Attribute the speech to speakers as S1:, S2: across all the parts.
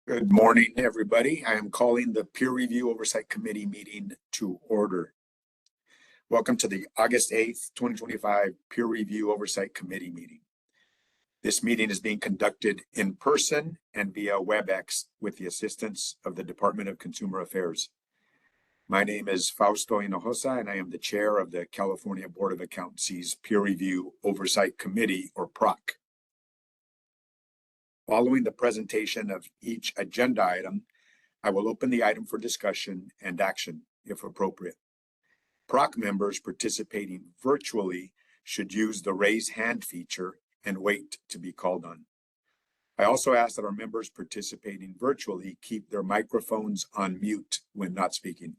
S1: Good morning, everybody. I am calling the Peer Review Oversight Committee meeting to order. Welcome to the August 8th, 2025 Peer Review Oversight Committee meeting. This meeting is being conducted in person and via WebEx with the assistance of the Department of Consumer Affairs. My name is Fausto Hinojosa, and I am the chair of the California Board of Accountancy's Peer Review Oversight Committee, or PROC. Following the presentation of each agenda item, I will open the item for discussion and action, if appropriate. PROC members participating virtually should use the raise hand feature and wait to be called on. I also ask that our members participating virtually keep their microphones on mute when not speaking.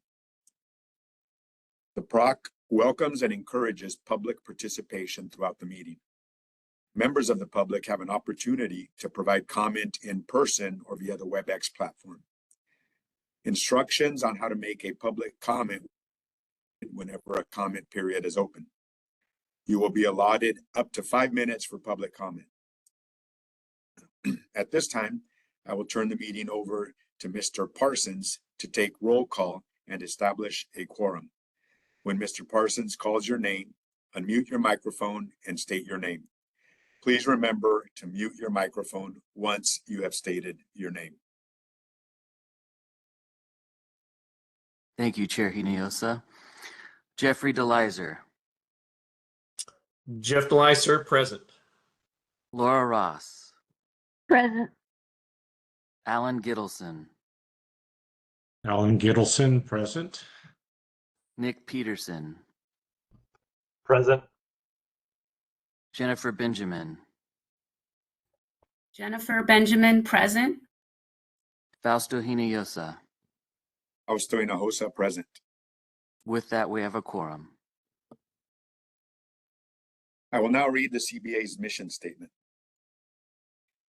S1: The PROC welcomes and encourages public participation throughout the meeting. Members of the public have an opportunity to provide comment in person or via the WebEx platform. Instructions on how to make a public comment whenever a comment period is open. You will be allotted up to 5 minutes for public comment. At this time, I will turn the meeting over to Mr. Parsons to take roll call and establish a quorum. When Mr. Parsons calls your name, unmute your microphone and state your name. Please remember to mute your microphone once you have stated your name.
S2: Thank you, Chair Hinojosa. Jeffrey DeLizer.
S3: Jeff DeLizer, present.
S2: Laura Ross.
S4: Present.
S2: Alan Gittleson.
S5: Alan Gittleson, present.
S2: Nick Peterson.
S3: Present.
S2: Jennifer Benjamin.
S4: Jennifer Benjamin, present.
S2: Fausto Hinojosa.
S1: Fausto Hinojosa, present.
S2: With that, we have a quorum.
S1: I will now read the CBA's mission statement.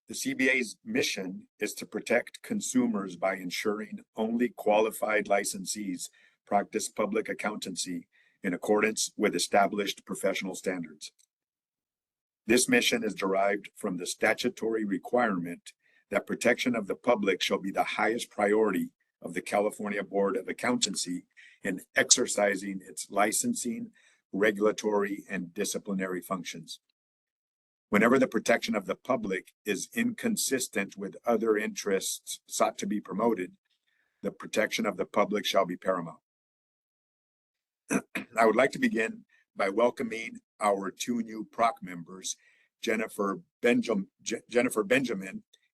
S1: The CBA's mission is to protect consumers by ensuring only qualified licensees practice public accountancy in accordance with established professional standards. This mission is derived from the statutory requirement that protection of the public shall be the highest priority of the California Board of Accountancy in exercising its licensing, regulatory, and disciplinary functions. Whenever the protection of the public is inconsistent with other interests sought to be promoted, the protection of the public shall be paramount. I would like to begin by welcoming our two new PROC members, Jennifer Benjamin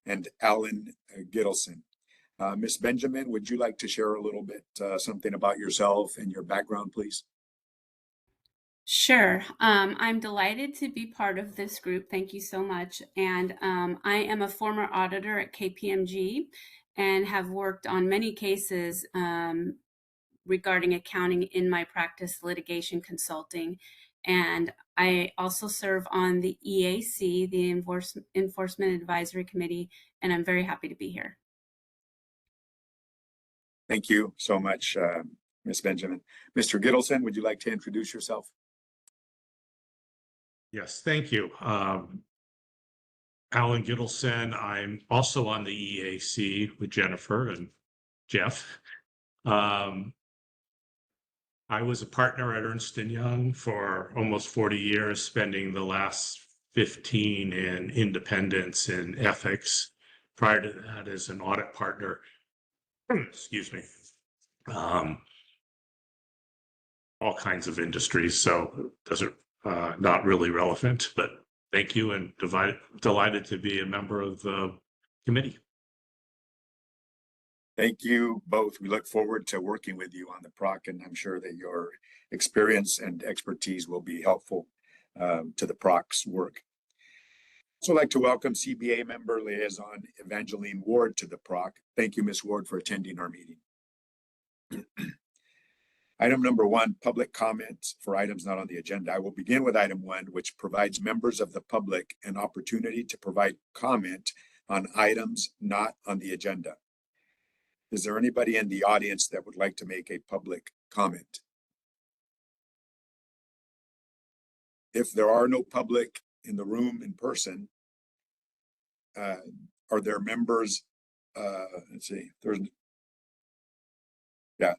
S1: and Alan Gittleson. Ms. Benjamin, would you like to share a little bit something about yourself and your background, please?
S4: Sure. I'm delighted to be part of this group. Thank you so much. And I am a former auditor at KPMG and have worked on many cases regarding accounting in my practice, litigation consulting. And I also serve on the EAC, the Enforcement Advisory Committee, and I'm very happy to be here.
S1: Thank you so much, Ms. Benjamin. Mr. Gittleson, would you like to introduce yourself?
S5: Yes, thank you. Alan Gittleson. I'm also on the EAC with Jennifer and Jeff. I was a partner at Ernst & Young for almost 40 years, spending the last 15 in independence and ethics. Prior to that, as an audit partner, excuse me, all kinds of industries. So those are not really relevant, but thank you, and delighted to be a member of the committee.
S1: Thank you both. We look forward to working with you on the PROC, and I'm sure that your experience and expertise will be helpful to the PROC's work. I'd also like to welcome CBA member liaison Evangeline Ward to the PROC. Thank you, Ms. Ward, for attending our meeting. Item number 1, public comments for items not on the agenda. I will begin with item 1, which provides members of the public an opportunity to provide comment on items not on the agenda. Is there anybody in the audience that would like to make a public comment? If there are no public in the room in person, are there members let's see,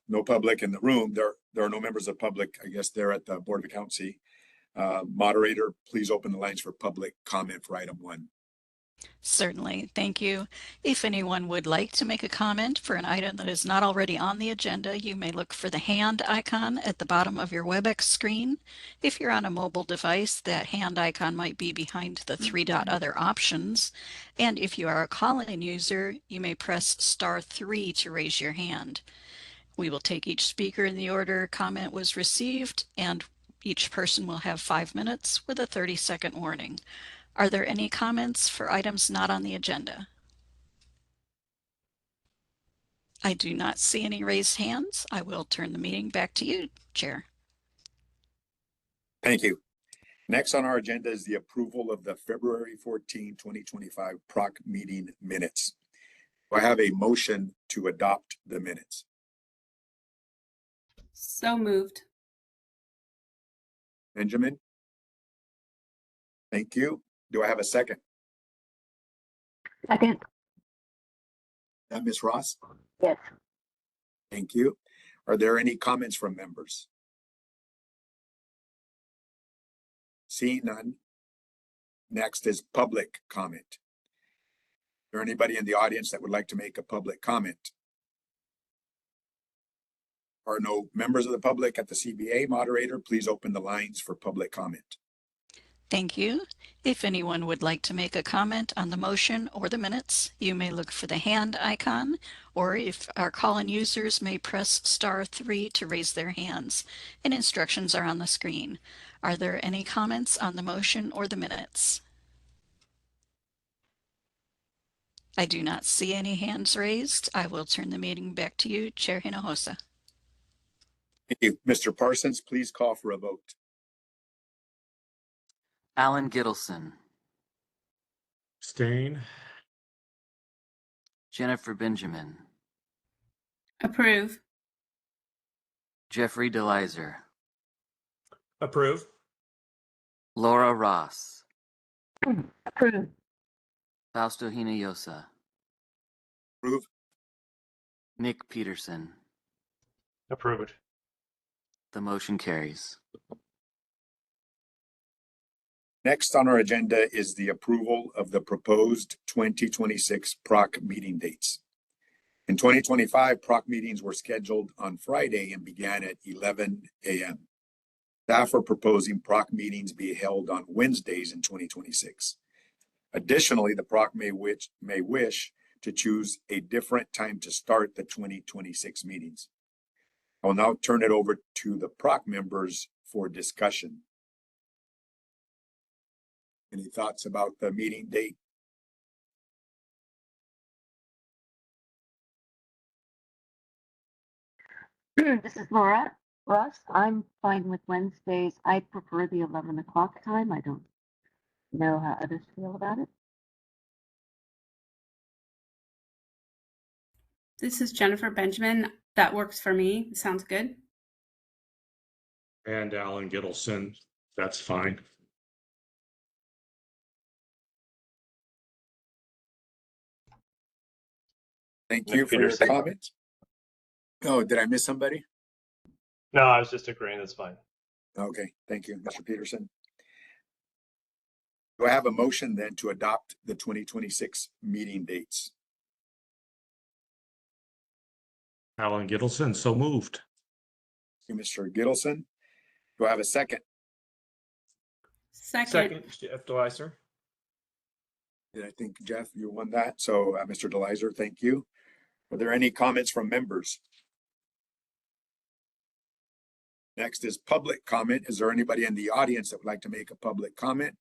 S1: no public in the room. There are no members of public. I guess they're at the Board of Accountancy. Moderator, please open the lines for public comment for item 1.
S6: Certainly, thank you. If anyone would like to make a comment for an item that is not already on the agenda, you may look for the hand icon at the bottom of your WebEx screen. If you're on a mobile device, that hand icon might be behind the 3-dot other options. And if you are a call-in user, you may press *3 to raise your hand. We will take each speaker in the order comment was received, and each person will have 5 minutes with a 30-second warning. Are there any comments for items not on the agenda? I do not see any raised hands. I will turn the meeting back to you, Chair.
S1: Thank you. Next on our agenda is the approval of the February 14, 2025 PROC meeting minutes. Do I have a motion to adopt the minutes?
S4: So moved.
S1: Benjamin? Thank you. Do I have a second?
S7: Second.
S1: Ms. Ross?
S7: Yes.
S1: Thank you. Are there any comments from members? Seeing none. Next is public comment. Is there anybody in the audience that would like to make a public comment? Are no members of the public at the CBA? Moderator, please open the lines for public comment.
S6: Thank you. If anyone would like to make a comment on the motion or the minutes, you may look for the hand icon, or if our call-in users may press *3 to raise their hands, and instructions are on the screen. Are there any comments on the motion or the minutes? I do not see any hands raised. I will turn the meeting back to you, Chair Hinojosa.
S1: Thank you. Mr. Parsons, please call for a vote.
S2: Alan Gittleson,
S5: Abstain.
S2: Jennifer Benjamin,
S4: Approve.
S2: Jeffrey DeLizer,
S3: Approve.
S2: Laura Ross,
S7: Approve.
S2: Fausto Hinojosa,
S1: Approve.
S2: Nick Peterson.
S3: Approved.
S2: The motion carries.
S1: Next on our agenda is the approval of the proposed 2026 PROC meeting dates. In 2025, PROC meetings were scheduled on Friday and began at 11 a.m. Staff are proposing PROC meetings be held on Wednesdays in 2026. Additionally, the PROC may wish to choose a different time to start the 2026 meetings. I will now turn it over to the PROC members for discussion. Any thoughts about the meeting date?
S7: This is Laura Ross. I'm fine with Wednesdays. I prefer the 11 o'clock time. I don't know how others feel about it.
S4: This is Jennifer Benjamin. That works for me. Sounds good.
S5: And Alan Gittleson, that's fine.
S1: Thank you
S3: Nick
S1: for your
S3: Peterson.
S1: comment. Oh, did I miss somebody?
S3: No, I was just agreeing. That's fine.
S1: Okay, thank you, Mr. Peterson. Do I have a motion then to adopt the 2026 meeting dates?
S5: Alan Gittleson, so moved.
S1: Thank you, Mr. Gittleson. Do I have a second?
S4: Second.
S3: Jeff DeLizer.
S1: I think, Jeff, you won that. So, Mr. DeLizer, thank you. Are there any comments from members? Next is public comment. Is there anybody in the audience that would like to make a public comment?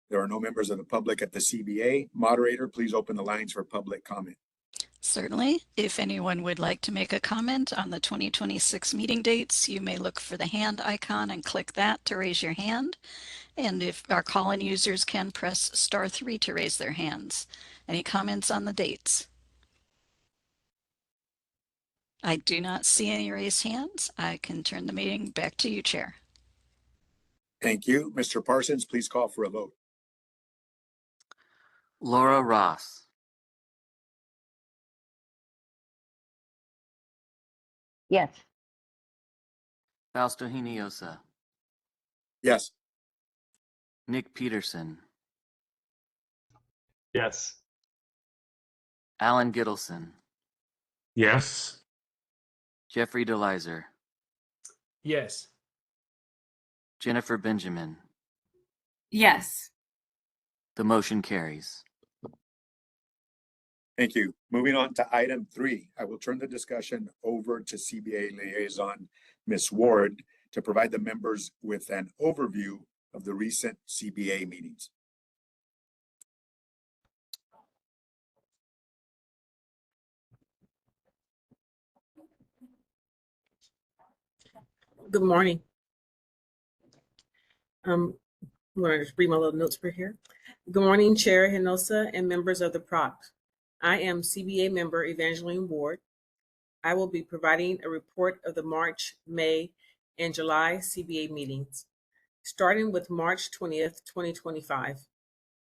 S1: There are no members of the public at the CBA. Moderator, please open the lines for public comment.
S6: Certainly. If anyone would like to make a comment on the 2026 meeting dates, you may look for the hand icon and click that to raise your hand. And if our call-in users can press *3 to raise their hands. Any comments on the dates? I do not see any raised hands. I can turn the meeting back to you, Chair.
S1: Thank you. Mr. Parsons, please call for a vote.
S2: Laura Ross,
S7: Yes.
S2: Fausto Hinojosa,
S1: Yes.
S2: Nick Peterson,
S3: Yes.
S2: Alan Gittleson,
S5: Yes.
S2: Jeffrey DeLizer,
S3: Yes.
S2: Jennifer Benjamin.
S4: Yes.
S2: The motion carries.
S1: Thank you. Moving on to item 3, I will turn the discussion over to CBA liaison, Ms. Ward, to provide the members with an overview of the recent CBA meetings.
S8: Good morning. I'm going to just read my little notes for here. Good morning, Chair Hinojosa and members of the PROC. I am CBA member Evangeline Ward. I will be providing a report of the March, May, and July CBA meetings. Starting with March 20th, 2025,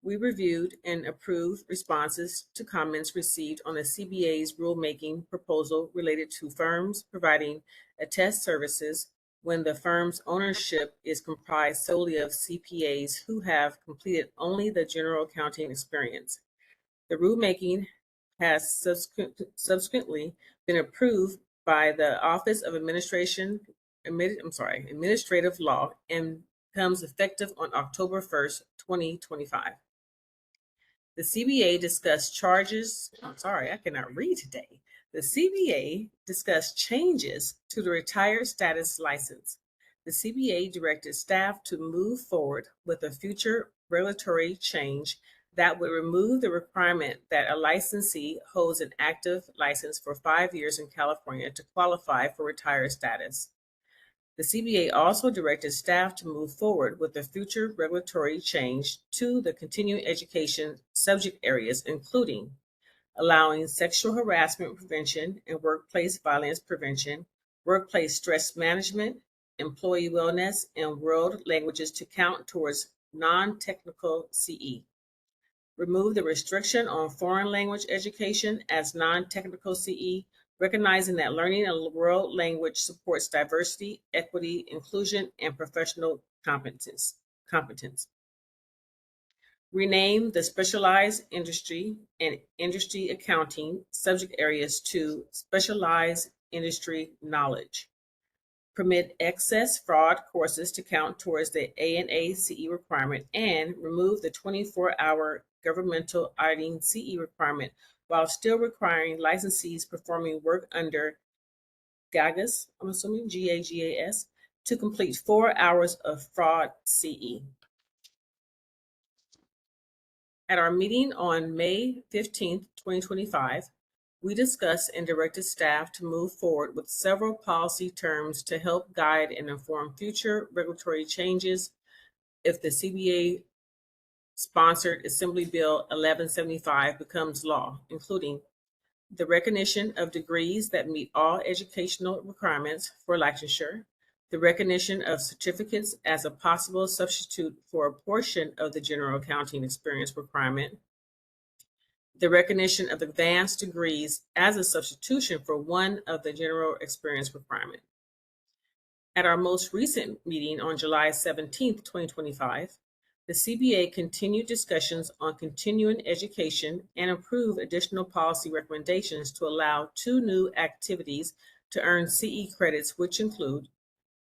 S8: we reviewed and approved responses to comments received on the CBA's rulemaking proposal related to firms providing attest services when the firm's ownership is comprised solely of CPAs who have completed only the general accounting experience. The rulemaking has subsequently been approved by the Office of Administrative Law and becomes effective on October 1st, 2025. The CBA discussed I cannot read today. The CBA discussed changes to the retired status license. The CBA directed staff to move forward with a future regulatory change that would remove the requirement that a licensee holds an active license for 5 years in California to qualify for retired status. The CBA also directed staff to move forward with a future regulatory change to the continuing education subject areas, including allowing sexual harassment prevention and workplace violence prevention, workplace stress management, employee wellness, and world languages to count towards non-technical CE. Remove the restriction on foreign language education as non-technical CE, recognizing that learning a world language supports diversity, equity, inclusion, and professional competence. Rename the specialized industry and industry accounting subject areas to specialized industry knowledge. Permit excess fraud courses to count towards the ANA CE requirement and remove the 24-hour governmental auditing CE requirement while still requiring licensees performing work under GAGAS, I'm assuming GAGAS, to complete 4 hours of fraud CE. At our meeting on May 15th, 2025, we discussed and directed staff to move forward with several policy terms to help guide and inform future regulatory changes if the CBA sponsored Assembly Bill 1175 becomes law, including the recognition of degrees that meet all educational requirements for licensure, the recognition of certificates as a possible substitute for a portion of the general accounting experience requirement, the recognition of advanced degrees as a substitution for one of the general experience requirement. At our most recent meeting on July 17th, 2025, the CBA continued discussions on continuing education and approved additional policy recommendations to allow 2 new activities to earn CE credits, which include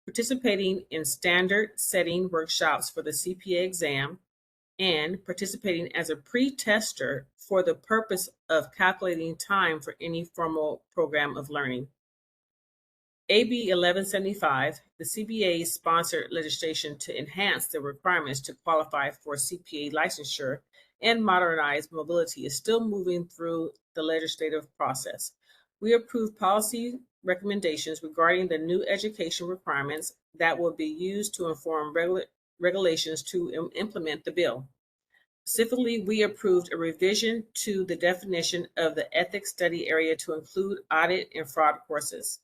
S8: participating in standard setting workshops for the CPA exam and participating as a pre-tester for the purpose of calculating time for any formal program of learning. AB 1175, the CBA sponsored legislation to enhance the requirements to qualify for CPA licensure and modernize mobility, is still moving through the legislative process. We approved policy recommendations regarding the new education requirements that will be used to inform regulations to implement the bill. Specifically, we approved a revision to the definition of the ethics study area to include audit and fraud courses.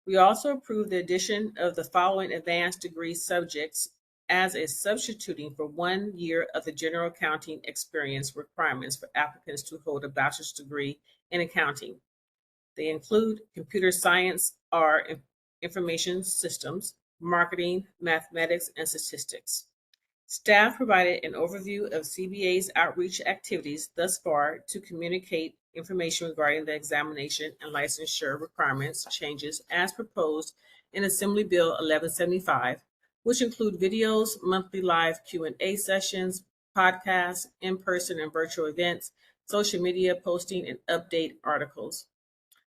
S8: We also approved the addition of the following advanced degree subjects as a substituting for 1 year of the general accounting experience requirements for applicants to hold a bachelor's degree in accounting. They include computer science or information systems, marketing, mathematics, and statistics. Staff provided an overview of CBA's outreach activities thus far to communicate information regarding the examination and licensure requirements changes as proposed in Assembly Bill 1175, which include videos, monthly live Q&A sessions, podcasts, in-person and virtual events, social media posting, and update articles.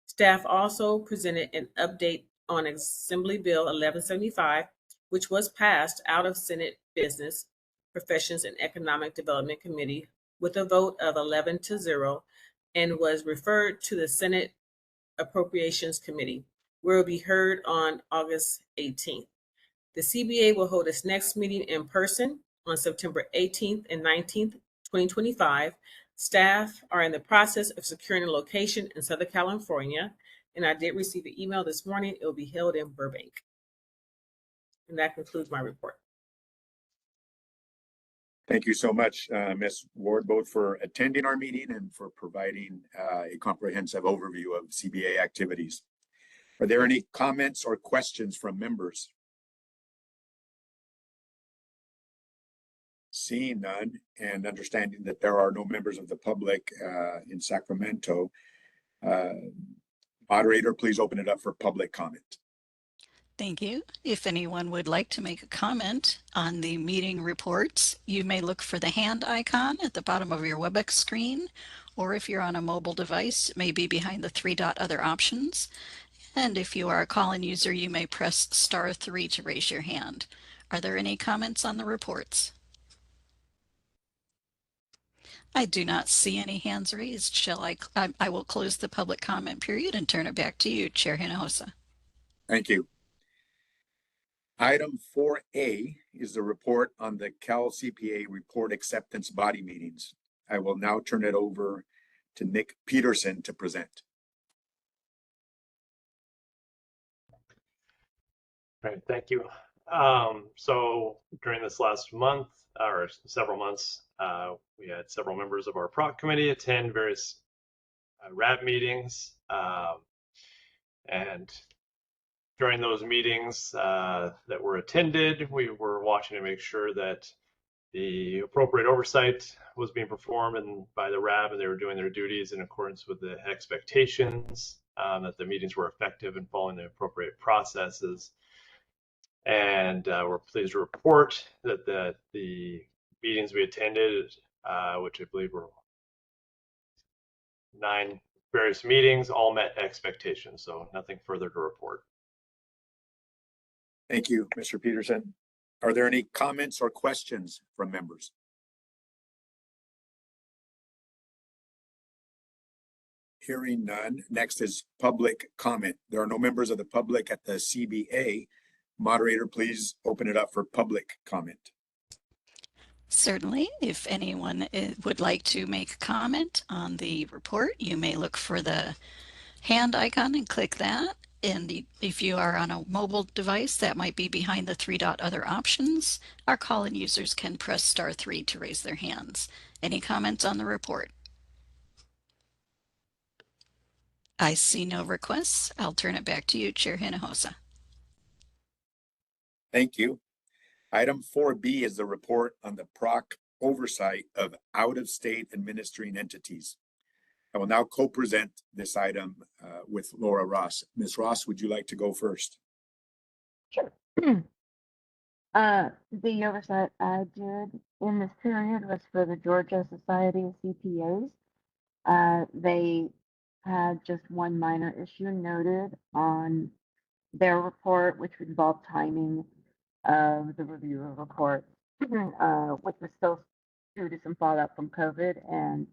S8: Staff also presented an update on Assembly Bill 1175, which was passed out of Senate Business, Professions, and Economic Development Committee with a vote of 11-0 and was referred to the Senate Appropriations Committee, where it will be heard on August 18th. The CBA will hold its next meeting in person on September 18th and 19th, 2025. Staff are in the process of securing a location in Southern California, and I did receive an email this morning. It will be held in Burbank. And that concludes my report.
S1: Thank you so much, Ms. Ward, both for attending our meeting and for providing a comprehensive overview of CBA activities. Are there any comments or questions from members? Seeing none and understanding that there are no members of the public in Sacramento, moderator, please open it up for public comment.
S6: Thank you. If anyone would like to make a comment on the meeting reports, you may look for the hand icon at the bottom of your WebEx screen, or if you're on a mobile device, it may be behind the 3-dot other options. And if you are a call-in user, you may press *3 to raise your hand. Are there any comments on the reports? I do not see any hands raised. I will close the public comment period and turn it back to you, Chair Hinojosa.
S1: Thank you. Item 4A is the report on the Cal CPA report acceptance body meetings. I will now turn it over to Nick Peterson to present.
S9: All right, thank you. So during this last month, or several months, we had several members of our PROC committee attend various RAB meetings. And during those meetings that were attended, we were watching to make sure that the appropriate oversight was being performed by the RAB, and they were doing their duties in accordance with the expectations, that the meetings were effective and following the appropriate processes. And we're pleased to report that the meetings we attended, which I believe were 9 various meetings, all met expectations. So nothing further to report.
S1: Thank you, Mr. Peterson. Are there any comments or questions from members? Hearing none. Next is public comment. There are no members of the public at the CBA. Moderator, please open it up for public comment.
S6: Certainly. If anyone would like to make a comment on the report, you may look for the hand icon and click that. And if you are on a mobile device, that might be behind the 3-dot other options. Our call-in users can press *3 to raise their hands. Any comments on the report? I see no requests. I'll turn it back to you, Chair Hinojosa.
S1: Thank you. Item 4B is the report on the PROC oversight of out-of-state administering entities. I will now co-present this item with Laura Ross. Ms. Ross, would you like to go first?
S7: Sure. The oversight I did in this period was for the Georgia Society of CPAs. They had just one minor issue noted on their report, which involved timing of the review of reports, which was still due to some fallout from COVID, and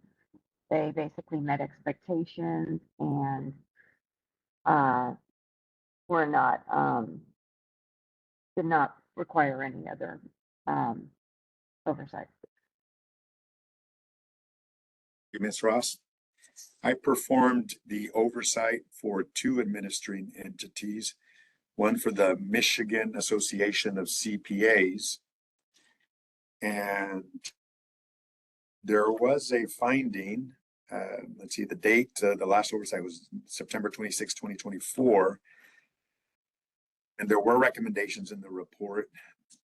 S7: they basically met expectations and were not did not require any other oversight.
S1: Thank you, Ms. Ross. I performed the oversight for 2 administering entities, one for the Michigan Association of CPAs And there was a finding, let's see, the date, the last oversight was September 26, 2024. And there were recommendations in the report.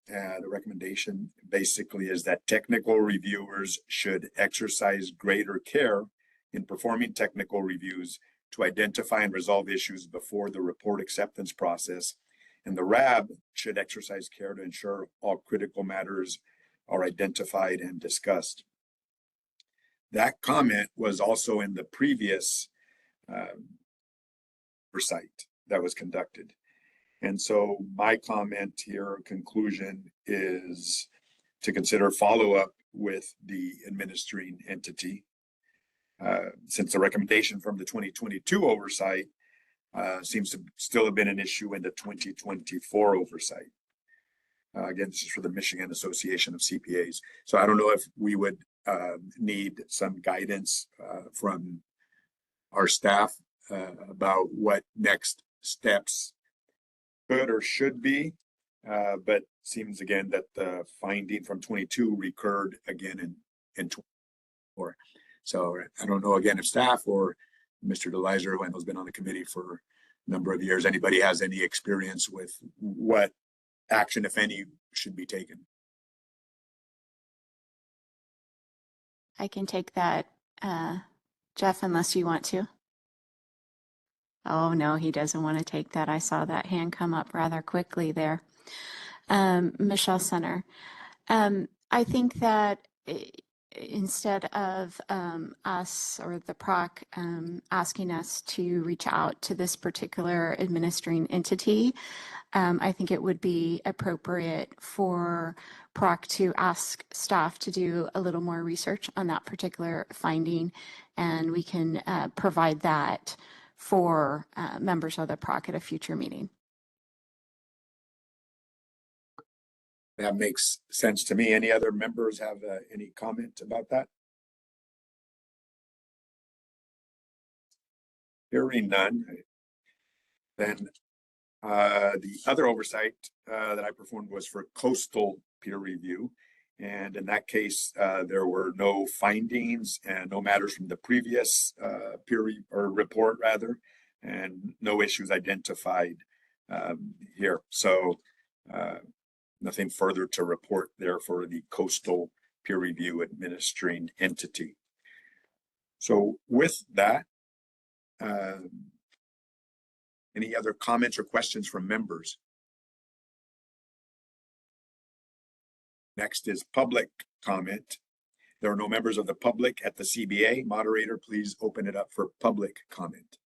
S1: The recommendation basically is that technical reviewers should exercise greater care in performing technical reviews to identify and resolve issues before the report acceptance process. And the RAB should exercise care to ensure all critical matters are identified and discussed. That comment was also in the previous oversight that was conducted. And so my comment here, conclusion, is to consider follow-up with the administering entity. Since the recommendation from the 2022 oversight seems to still have been an issue in the 2024 oversight. Again, this is for the Michigan Association of CPAs. So I don't know if we would need some guidance from our staff about what next steps could or should be, but seems again that the finding from 22 recurred again in 24. So I don't know again if staff or Mr. DeLizer, who I know has been on the committee for a number of years, anybody has any experience with what action, if any, should be taken.
S10: I can take that, Jeff, unless you want to. Oh, no, he doesn't want to take that. I saw that hand come up rather quickly there. Michelle Center. I think that instead of us or the PROC asking us to reach out to this particular administering entity, I think it would be appropriate for PROC to ask staff to do a little more research on that particular finding, and we can provide that for members of the PROC at a future meeting.
S1: That makes sense to me. Any other members have any comment about that? Hearing none, then the other oversight that I performed was for coastal peer review. And in that case, there were no findings and no matters from the previous report rather, and no issues identified here. So nothing further to report there for the coastal peer review administering entity. So with that, any other comments or questions from members? Next is public comment. There are no members of the public at the CBA. Moderator, please open it up for public comment.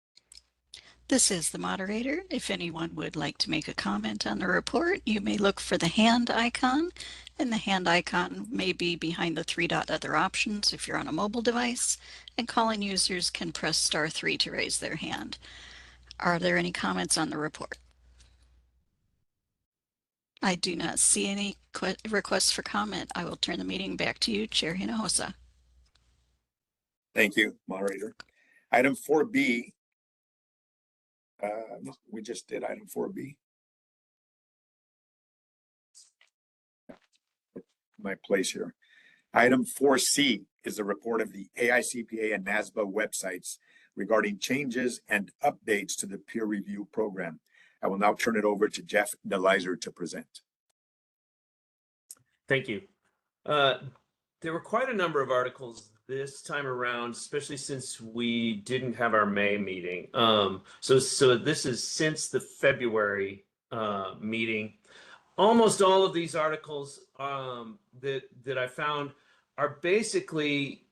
S6: This is the moderator. If anyone would like to make a comment on the report, you may look for the hand icon, and the hand icon may be behind the three-dot other options if you're on a mobile device, and call-in users can press *3 to raise their hand. Are there any comments on the report? I do not see any requests for comment. I will turn the meeting back to you, Chair Hinojosa.
S1: Thank you, moderator. Item 4B. We just did item 4B. My place here. Item 4C is a report of the AICPA and NASBA websites regarding changes and updates to the peer review program. I will now turn it over to Jeff DeLizer to present.
S3: Thank you. There were quite a number of articles this time around, especially since we didn't have our May meeting. So this is since the February meeting. Almost all of these articles that I found are basically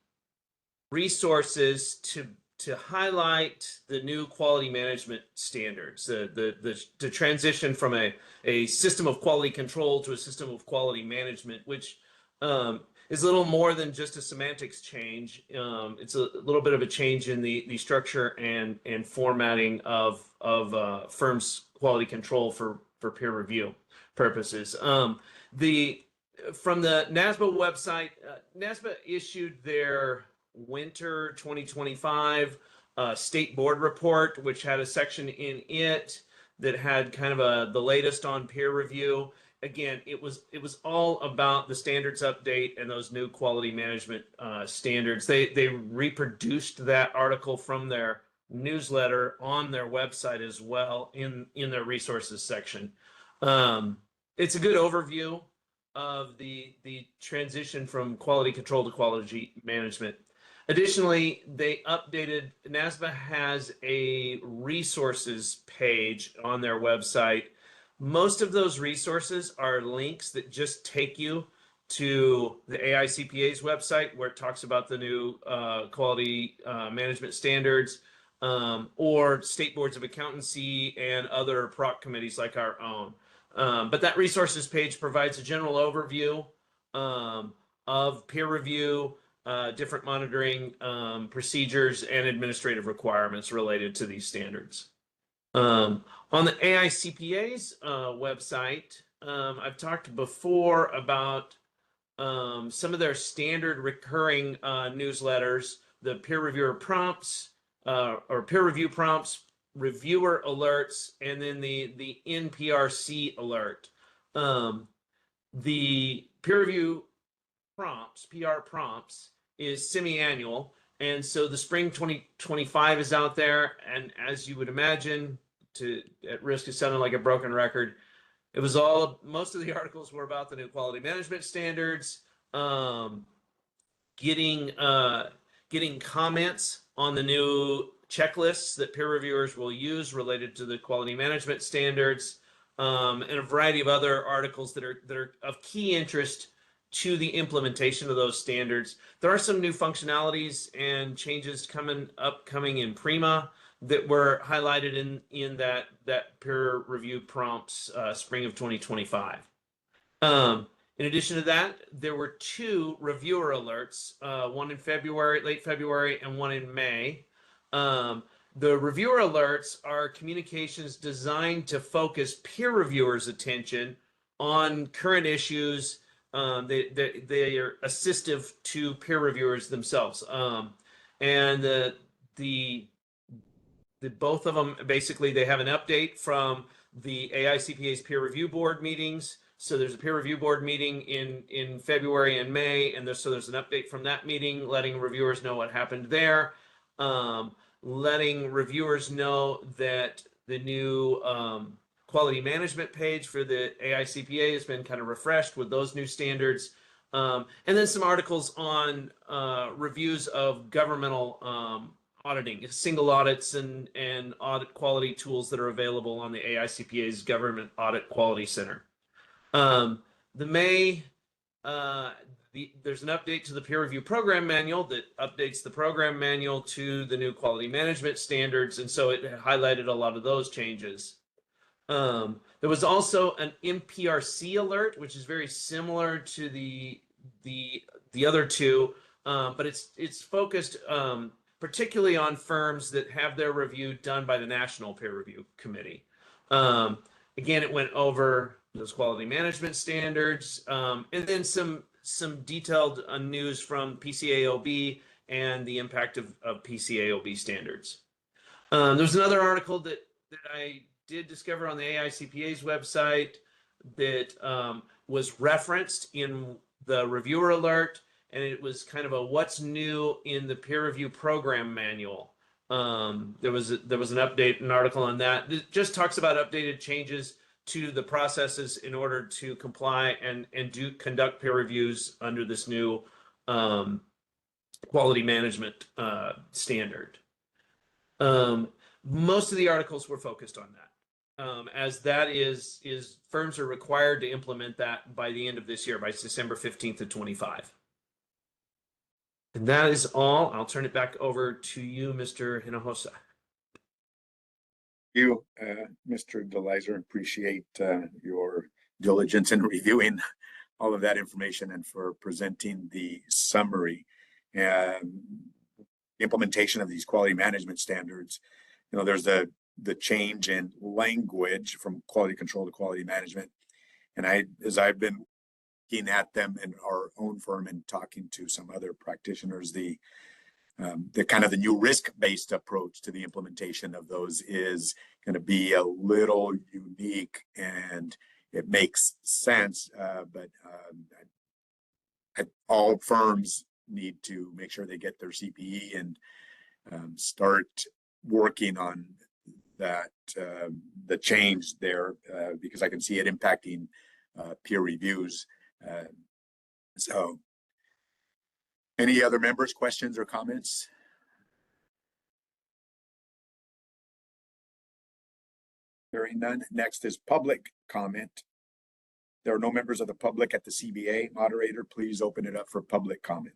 S3: resources to highlight the new quality management standards, the transition from a system of quality control to a system of quality management, which is a little more than just a semantics change. It's a little bit of a change in the structure and formatting of firms' quality control for peer review purposes. From the NASBA website, NASBA issued their winter 2025 state board report, which had a section in it that had kind of the latest on peer review. again, it was all about the standards update and those new quality management standards. They reproduced that article from their newsletter on their website as well in their resources section. It's a good overview of the transition from quality control to quality management. Additionally, NASBA has a resources page on their website. Most of those resources are links that just take you to the AICPA's website, where it talks about the new quality management standards, or state boards of accountancy and other PROC committees like our own. But that resources page provides a general overview of peer review, different monitoring procedures, and administrative requirements related to these standards. On the AICPA's website, I've talked before about some of their standard recurring newsletters, the peer reviewer prompts, or peer review prompts, reviewer alerts, and then the NPRC alert. The peer review prompts, PR prompts, is semi-annual, and so the spring 2025 is out there, and as you would imagine, at risk of sounding like a broken record, it was most of the articles were about the new quality management standards, getting comments on the new checklists that peer reviewers will use related to the quality management standards, and a variety of other articles that are of key interest to the implementation of those standards. There are some new functionalities and changes coming in Prima that were highlighted in that peer review prompts spring of 2025. In addition to that, there were 2 reviewer alerts, one in late February, and one in May. The reviewer alerts are communications designed to focus peer reviewers' attention on current issues. They are assistive to peer reviewers themselves. And both of them, basically, they have an update from the AICPA's peer review board meetings. So there's a peer review board meeting in February and May, and so there's an update from that meeting, letting reviewers know what happened there, letting reviewers know that the new quality management page for the AICPA has been kind of refreshed with those new standards, and then some articles on reviews of governmental auditing, single audits, and audit quality tools that are available on the AICPA's Government Audit Quality Center. There's an update to the peer review program manual that updates the program manual to the new quality management standards, and so it highlighted a lot of those changes. There was also an NPRC alert, which is very similar to the other 2, but it's focused particularly on firms that have their review done by the National Peer Review Committee. Again, it went over those quality management standards, and then some detailed news from PCAOB and the impact of PCAOB standards. There's another article that I did discover on the AICPA's website that was referenced in the reviewer alert, and it was kind of a what's new in the peer review program manual. There was an update, an article on that. It just talks about updated changes to the processes in order to comply and conduct peer reviews under this new quality management standard. Most of the articles were focused on that, as that is firms are required to implement that by the end of this year, by December 15th of 25. And that is all. I'll turn it back over to you, Mr. Hinojosa.
S1: You, Mr. DeLizer, appreciate your diligence in reviewing all of that information and for presenting the summary and implementation of these quality management standards. There's the change in language from quality control to quality management. And as I've been looking at them in our own firm and talking to some other practitioners, the kind of the new risk-based approach to the implementation of those is going to be a little unique and it makes sense. But all firms need to make sure they get their CPE and start working on that, the change there, because I can see it impacting peer reviews. So any other members, questions or comments? Hearing none. Next is public comment. There are no members of the public at the CBA. Moderator, please open it up for public comment.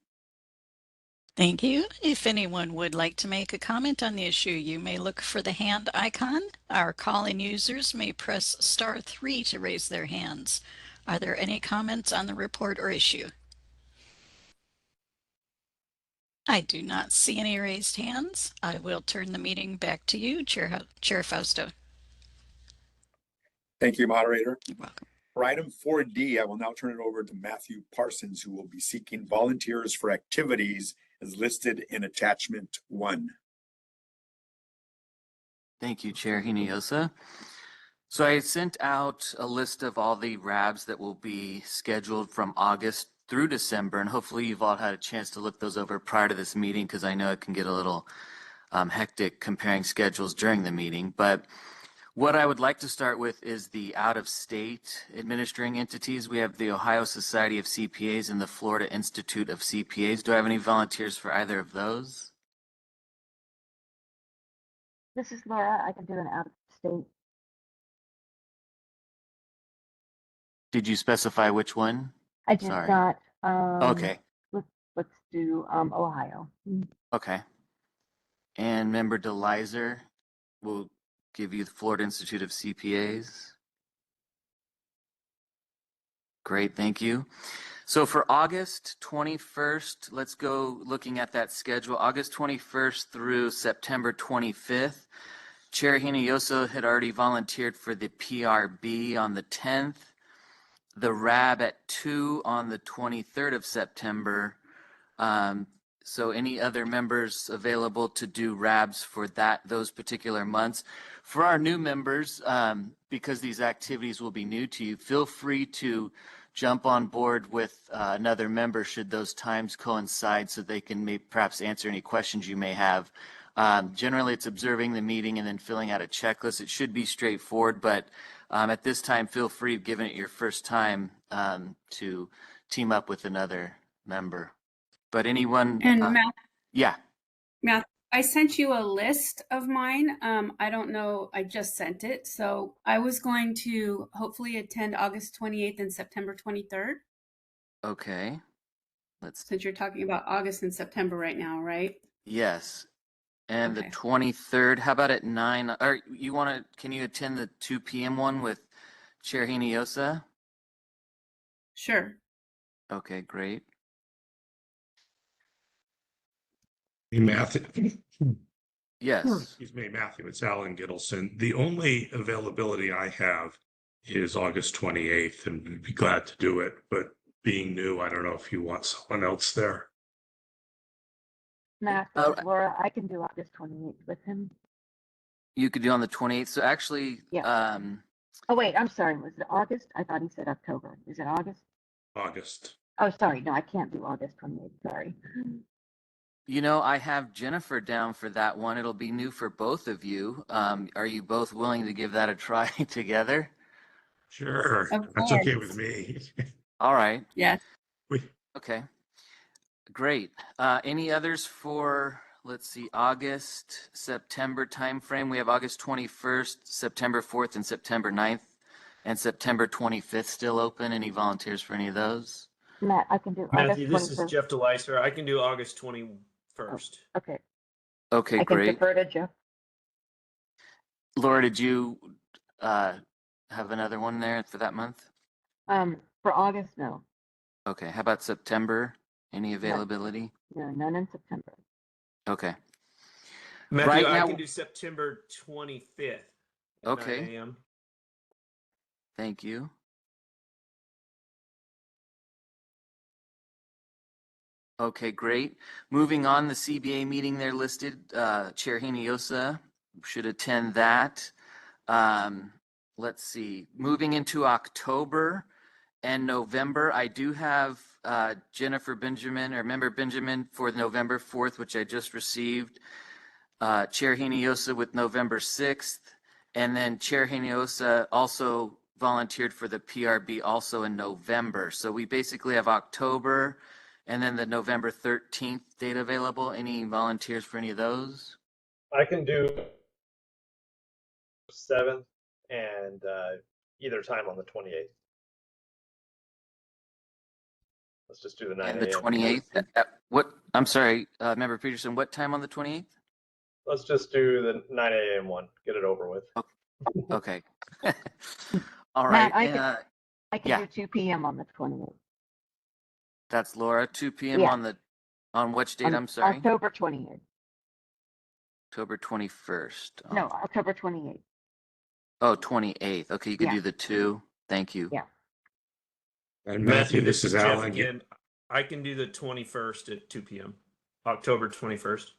S6: Thank you. If anyone would like to make a comment on the issue, you may look for the hand icon. Our call-in users may press *3 to raise their hands. Are there any comments on the report or issue? I do not see any raised hands. I will turn the meeting back to you, Chair Fausto.
S1: Thank you, moderator.
S6: You're welcome.
S1: For item 4D, I will now turn it over to Matthew Parsons, who will be seeking volunteers for activities as listed in attachment 1.
S2: Thank you, Chair Hinojosa. So I sent out a list of all the RABs that will be scheduled from August through December, and hopefully you've all had a chance to look those over prior to this meeting, because I know it can get a little hectic comparing schedules during the meeting. But what I would like to start with is the out-of-state administering entities. We have the Ohio Society of CPAs and the Florida Institute of CPAs. Do I have any volunteers for either of those?
S7: This is Laura. I can do an out-of-state.
S2: Did you specify which one?
S7: I did
S2: Sorry.
S7: not.
S2: Okay.
S7: Let's do Ohio.
S2: Okay. And member DeLizer will give you the Florida Institute of CPAs. Great, thank you. So for August 21st, let's go looking at that schedule. August 21st through September 25th. Chair Hinojosa had already volunteered for the PRB on the 10th, the RAB at 2 on the 23rd of September. So any other members available to do RABs for those particular months? For our new members, because these activities will be new to you, feel free to jump on board with another member should those times coincide, so they can perhaps answer any questions you may have. Generally, it's observing the meeting and then filling out a checklist. It should be straightforward, but at this time, feel free, given it your first time, to team up with another member. But anyone?
S4: And Matt,
S2: yeah.
S4: Matt, I sent you a list of mine. I don't know, I just sent it. So I was going to hopefully attend August 28th and September 23rd.
S2: Okay.
S4: Since you're talking about August and September right now, right?
S2: Yes. And
S4: Okay.
S2: the 23rd, how about at 9? Or can you attend the 2 p.m. one with Chair Hinojosa?
S4: Sure.
S2: Okay, great.
S5: Matthew.
S2: Yes.
S5: Excuse me, Matthew. It's Alan Gittleson. The only availability I have is August 28th, and we'd be glad to do it. But being new, I don't know if you want someone else there.
S7: Matt, this is Laura. I can do August 28th with him.
S2: You could do on the 28th. So actually,
S7: Yeah. Oh, wait, I'm sorry. Was it August? I thought he said October. Is it August?
S5: August.
S7: Oh, sorry. No, I can't do August 28th. Sorry.
S2: you know, I have Jennifer down for that one. It'll be new for both of you. Are you both willing to give that a try together?
S5: Sure.
S4: Of
S5: That's okay
S4: course.
S5: with me.
S2: All right.
S4: Yes.
S2: Okay. Great. Any others for, let's see, August, September timeframe? We have August 21st, September 4th, and September 9th, and September 25th still open. Any volunteers for any of those?
S7: Matt, I can do
S3: Matthew,
S7: August
S3: this
S7: 21st.
S3: is Jeff DeLicer. I can do August 21st.
S7: Okay.
S2: Okay,
S7: I can
S2: great.
S7: defer to Jeff.
S2: Laura, did you have another one there for that month?
S7: For August, no.
S2: Okay. How about September? Any availability?
S7: No, none in September.
S2: Okay.
S3: Matthew,
S2: Right
S3: I
S2: now-
S3: can do September 25th. At
S2: Okay.
S3: 9 a.m.
S2: Thank you. Okay, great. Moving on, the CBA meeting there listed, Chair Hinojosa should attend that. let's see, moving into October and November, I do have Jennifer Benjamin, or Member Benjamin for November 4th, which I just received. Chair Hinojosa with November 6th. And then Chair Hinojosa also volunteered for the PRB also in November. So we basically have October and then the November 13th date available. Any volunteers for any of those?
S9: I can do 7th and either time on the 28th. Let's just do the 9
S2: And the
S9: a.m.
S2: 28th? What, I'm sorry, Member Peterson, what time on the 28th?
S9: Let's just do the 9 a.m. one. Get it over with.
S2: Okay. All right.
S7: Matt, I can
S2: yeah.
S7: do 2 p.m. on the 28th.
S2: That's Laura, 2 p.m.
S7: Yeah.
S2: On which date? I'm sorry.
S7: October 28th.
S2: October 21st.
S7: No, October 28th.
S2: Oh, 28th. Okay, you can
S7: Yeah.
S2: do the 2. Thank you.
S7: Yeah.
S5: And Matthew, this is
S3: Jeff
S5: Alan.
S3: again. I can do the 21st at 2 p.m. October 21st.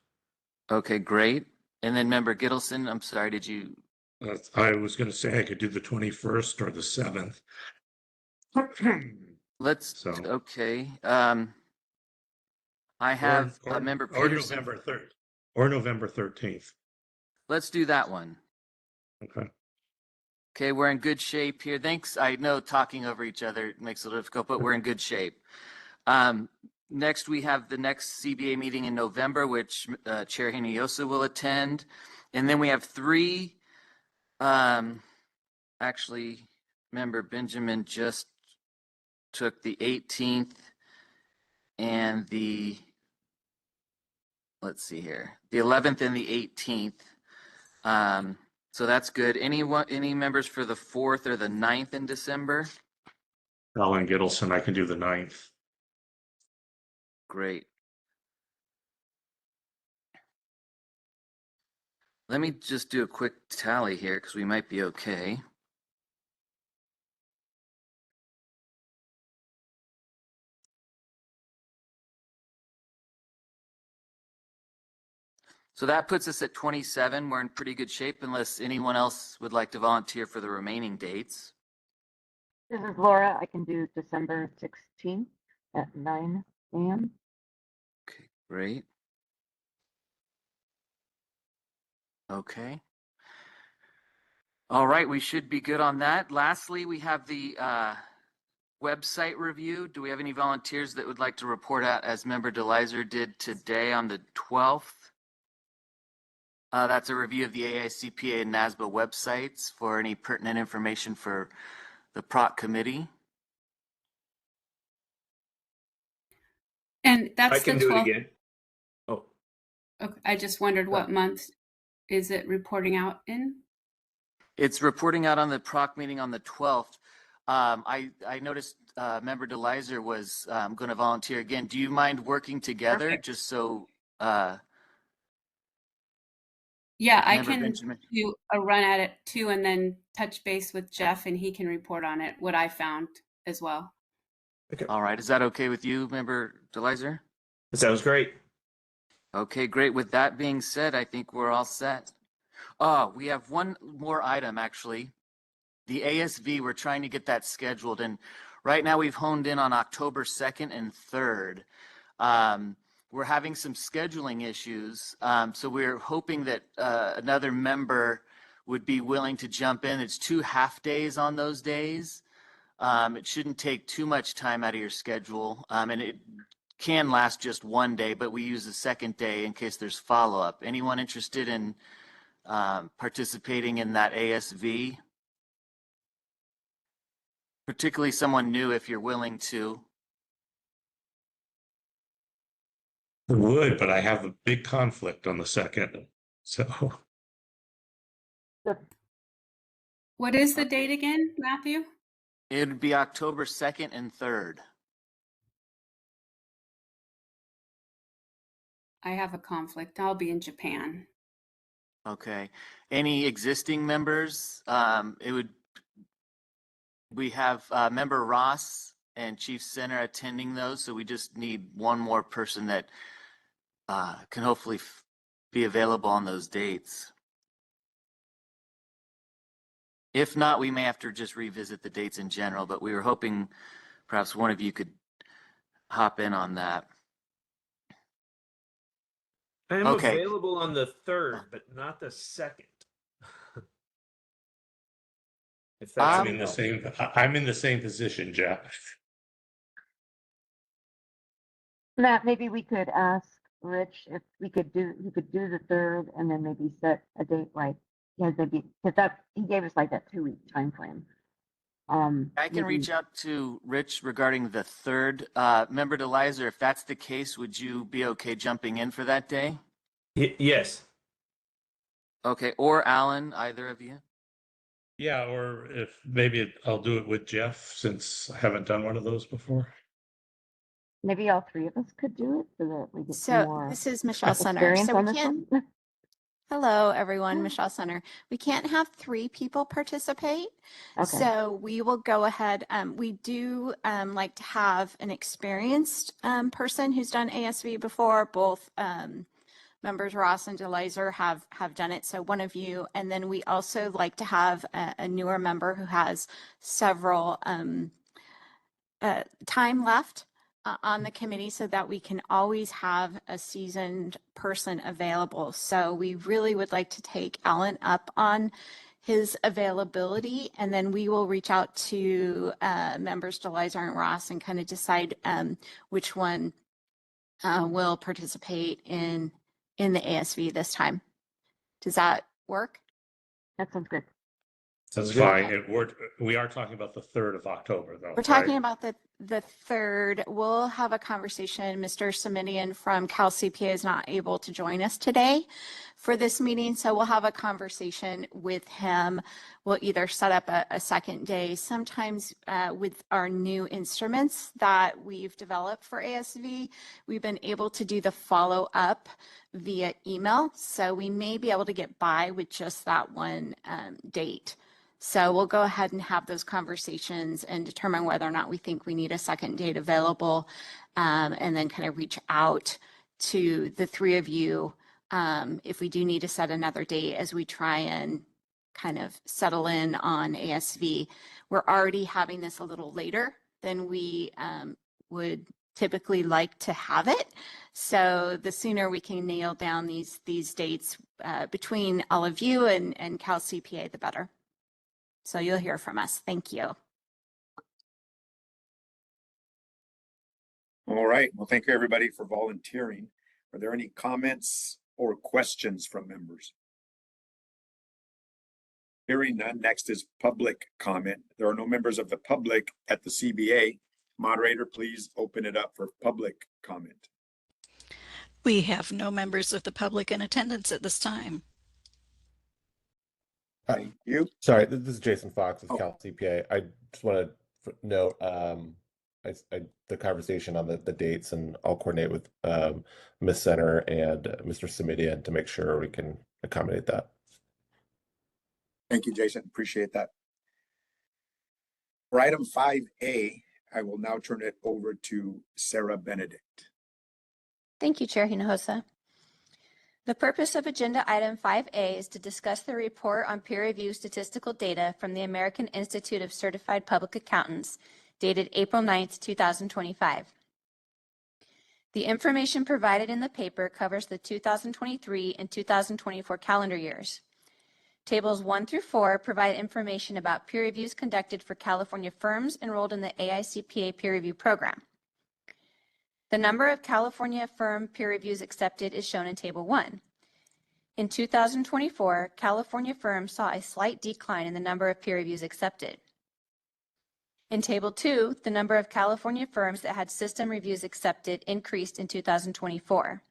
S2: Okay, great. And then Member Gittleson, I'm sorry, did you?
S5: I was going to say I could do the 21st or the 7th.
S2: Let's,
S5: So,
S2: okay. I have Member Peterson.
S5: Or November 13th.
S2: Let's do that one.
S5: Okay.
S2: Okay, we're in good shape here. Thanks. I know talking over each other makes it a little difficult, but we're in good shape. Next, we have the next CBA meeting in November, which Chair Hinojosa will attend. And then we have 3, actually, Member Benjamin just took the 18th and the, let's see here, the 11th and the 18th. So that's good. Any members for the 4th or the 9th in December?
S5: Alan Gittleson, I can do the 9th.
S2: Great. Let me just do a quick tally here because we might be okay. So that puts us at 27. We're in pretty good shape unless anyone else would like to volunteer for the remaining dates.
S7: This is Laura. I can do December 16th at 9 a.m.
S2: Okay, great. Okay. All right, we should be good on that. Lastly, we have the website review. Do we have any volunteers that would like to report out as Member DeLizer did today on the 12th? That's a review of the AICPA and NASBA websites for any pertinent information for the PROC committee.
S4: And that's
S3: I can
S4: the
S3: do
S4: 12th.
S3: it again. Oh,
S4: Okay, I just wondered what month is it reporting out in?
S2: It's reporting out on the PROC meeting on the 12th. I noticed Member DeLizer was going to volunteer again. Do you mind working together?
S4: Perfect.
S2: Just so
S4: Yeah, I
S2: Member
S4: can
S2: Benjamin.
S4: do a run at it too, and then touch base with Jeff, and he can report on it, what I found as well.
S3: okay.
S2: All right. Is that okay with you, Member DeLizer?
S3: That sounds great.
S2: Okay, great. With that being said, I think we're all set. Oh, we have one more item, actually. The ASV, we're trying to get that scheduled. And right now we've honed in on October 2nd and 3rd. We're having some scheduling issues. So we're hoping that another member would be willing to jump in. It's 2 half days on those days. It shouldn't take too much time out of your schedule. And it can last just 1 day, but we use the second day in case there's follow-up. Anyone interested in participating in that ASV? Particularly someone new if you're willing to.
S5: I would, but I have a big conflict on the 2nd. So
S4: What is the date again, Matthew?
S2: It would be October 2nd and 3rd.
S4: I have a conflict. I'll be in Japan.
S2: Okay. Any existing members? We have Member Ross and Chief Center attending those, so we just need one more person that can hopefully be available on those dates. If not, we may have to just revisit the dates in general, but we were hoping perhaps one of you could hop in on that.
S3: I am
S2: Okay.
S3: available on the 3rd, but not the 2nd. If that's
S5: I'm
S3: any
S5: in the
S3: help.
S5: same. I'm in the same position, Jeff.
S7: Matt, maybe we could ask Rich if he could do the 3rd and then maybe set a date like, because that, he gave us like that 2-week time frame.
S2: I can reach out to Rich regarding the 3rd. Member DeLizer, if that's the case, would you be okay jumping in for that day?
S3: Yes.
S2: Okay, or Alan, either of you?
S5: Yeah, or if maybe I'll do it with Jeff since I haven't done one of those before.
S7: Maybe all 3 of us could do it so that we get some
S10: So
S7: more
S10: this is Michelle Sunner.
S7: experience
S10: So
S7: on
S10: we
S7: this
S10: can't,
S7: one.
S10: hello everyone, Michelle Sunner. We can't have 3 people participate.
S7: Okay.
S10: So we will go ahead. We do like to have an experienced person who's done ASV before. Both members Ross and DeLizer have done it. So one of you, and then we also like to have a newer member who has several time left on the committee so that we can always have a seasoned person available. So we really would like to take Alan up on his availability, and then we will reach out to members DeLizer and Ross and kind of decide which one will participate in the ASV this time. Does that work?
S7: That sounds good.
S5: That's
S3: good.
S5: fine. And we are talking about the 3rd of October, though.
S10: We're talking about the 3rd. We'll have a conversation. Mr. Simidian from Cal CPA is not able to join us today for this meeting, so we'll have a conversation with him. We'll either set up a second day. Sometimes with our new instruments that we've developed for ASV, we've been able to do the follow-up via email, so we may be able to get by with just that one date. So we'll go ahead and have those conversations and determine whether or not we think we need a second date available, and then kind of reach out to the 3 of you if we do need to set another date as we try and kind of settle in on ASV. We're already having this a little later than we would typically like to have it. So the sooner we can nail down these dates between all of you and Cal CPA, the better. So you'll hear from us. Thank you.
S1: All right. Well, thank you everybody for volunteering. Are there any comments or questions from members? Hearing none, next is public comment. There are no members of the public at the CBA. Moderator, please open it up for public comment.
S6: We have no members of the public in attendance at this time.
S1: Thank you.
S11: Sorry, this is Jason Fox with
S1: Oh.
S11: Cal CPA. I just want to note the conversation on the dates, and I'll coordinate with Ms. Center and Mr. Simidian to make sure we can accommodate that.
S1: Thank you, Jason. Appreciate that. For item 5A, I will now turn it over to Sarah Benedict.
S12: Thank you, Chair Hinojosa. The purpose of agenda item 5A is to discuss the report on peer-reviewed statistical data from the American Institute of Certified Public Accountants dated April 9th, 2025. The information provided in the paper covers the 2023 and 2024 calendar years. Tables 1 through 4 provide information about peer reviews conducted for California firms enrolled in the AICPA peer review program. The number of California firm peer reviews accepted is shown in Table 1. In 2024, California firms saw a slight decline in the number of peer reviews accepted. In Table 2, the number of California firms that had system reviews accepted increased in 2024.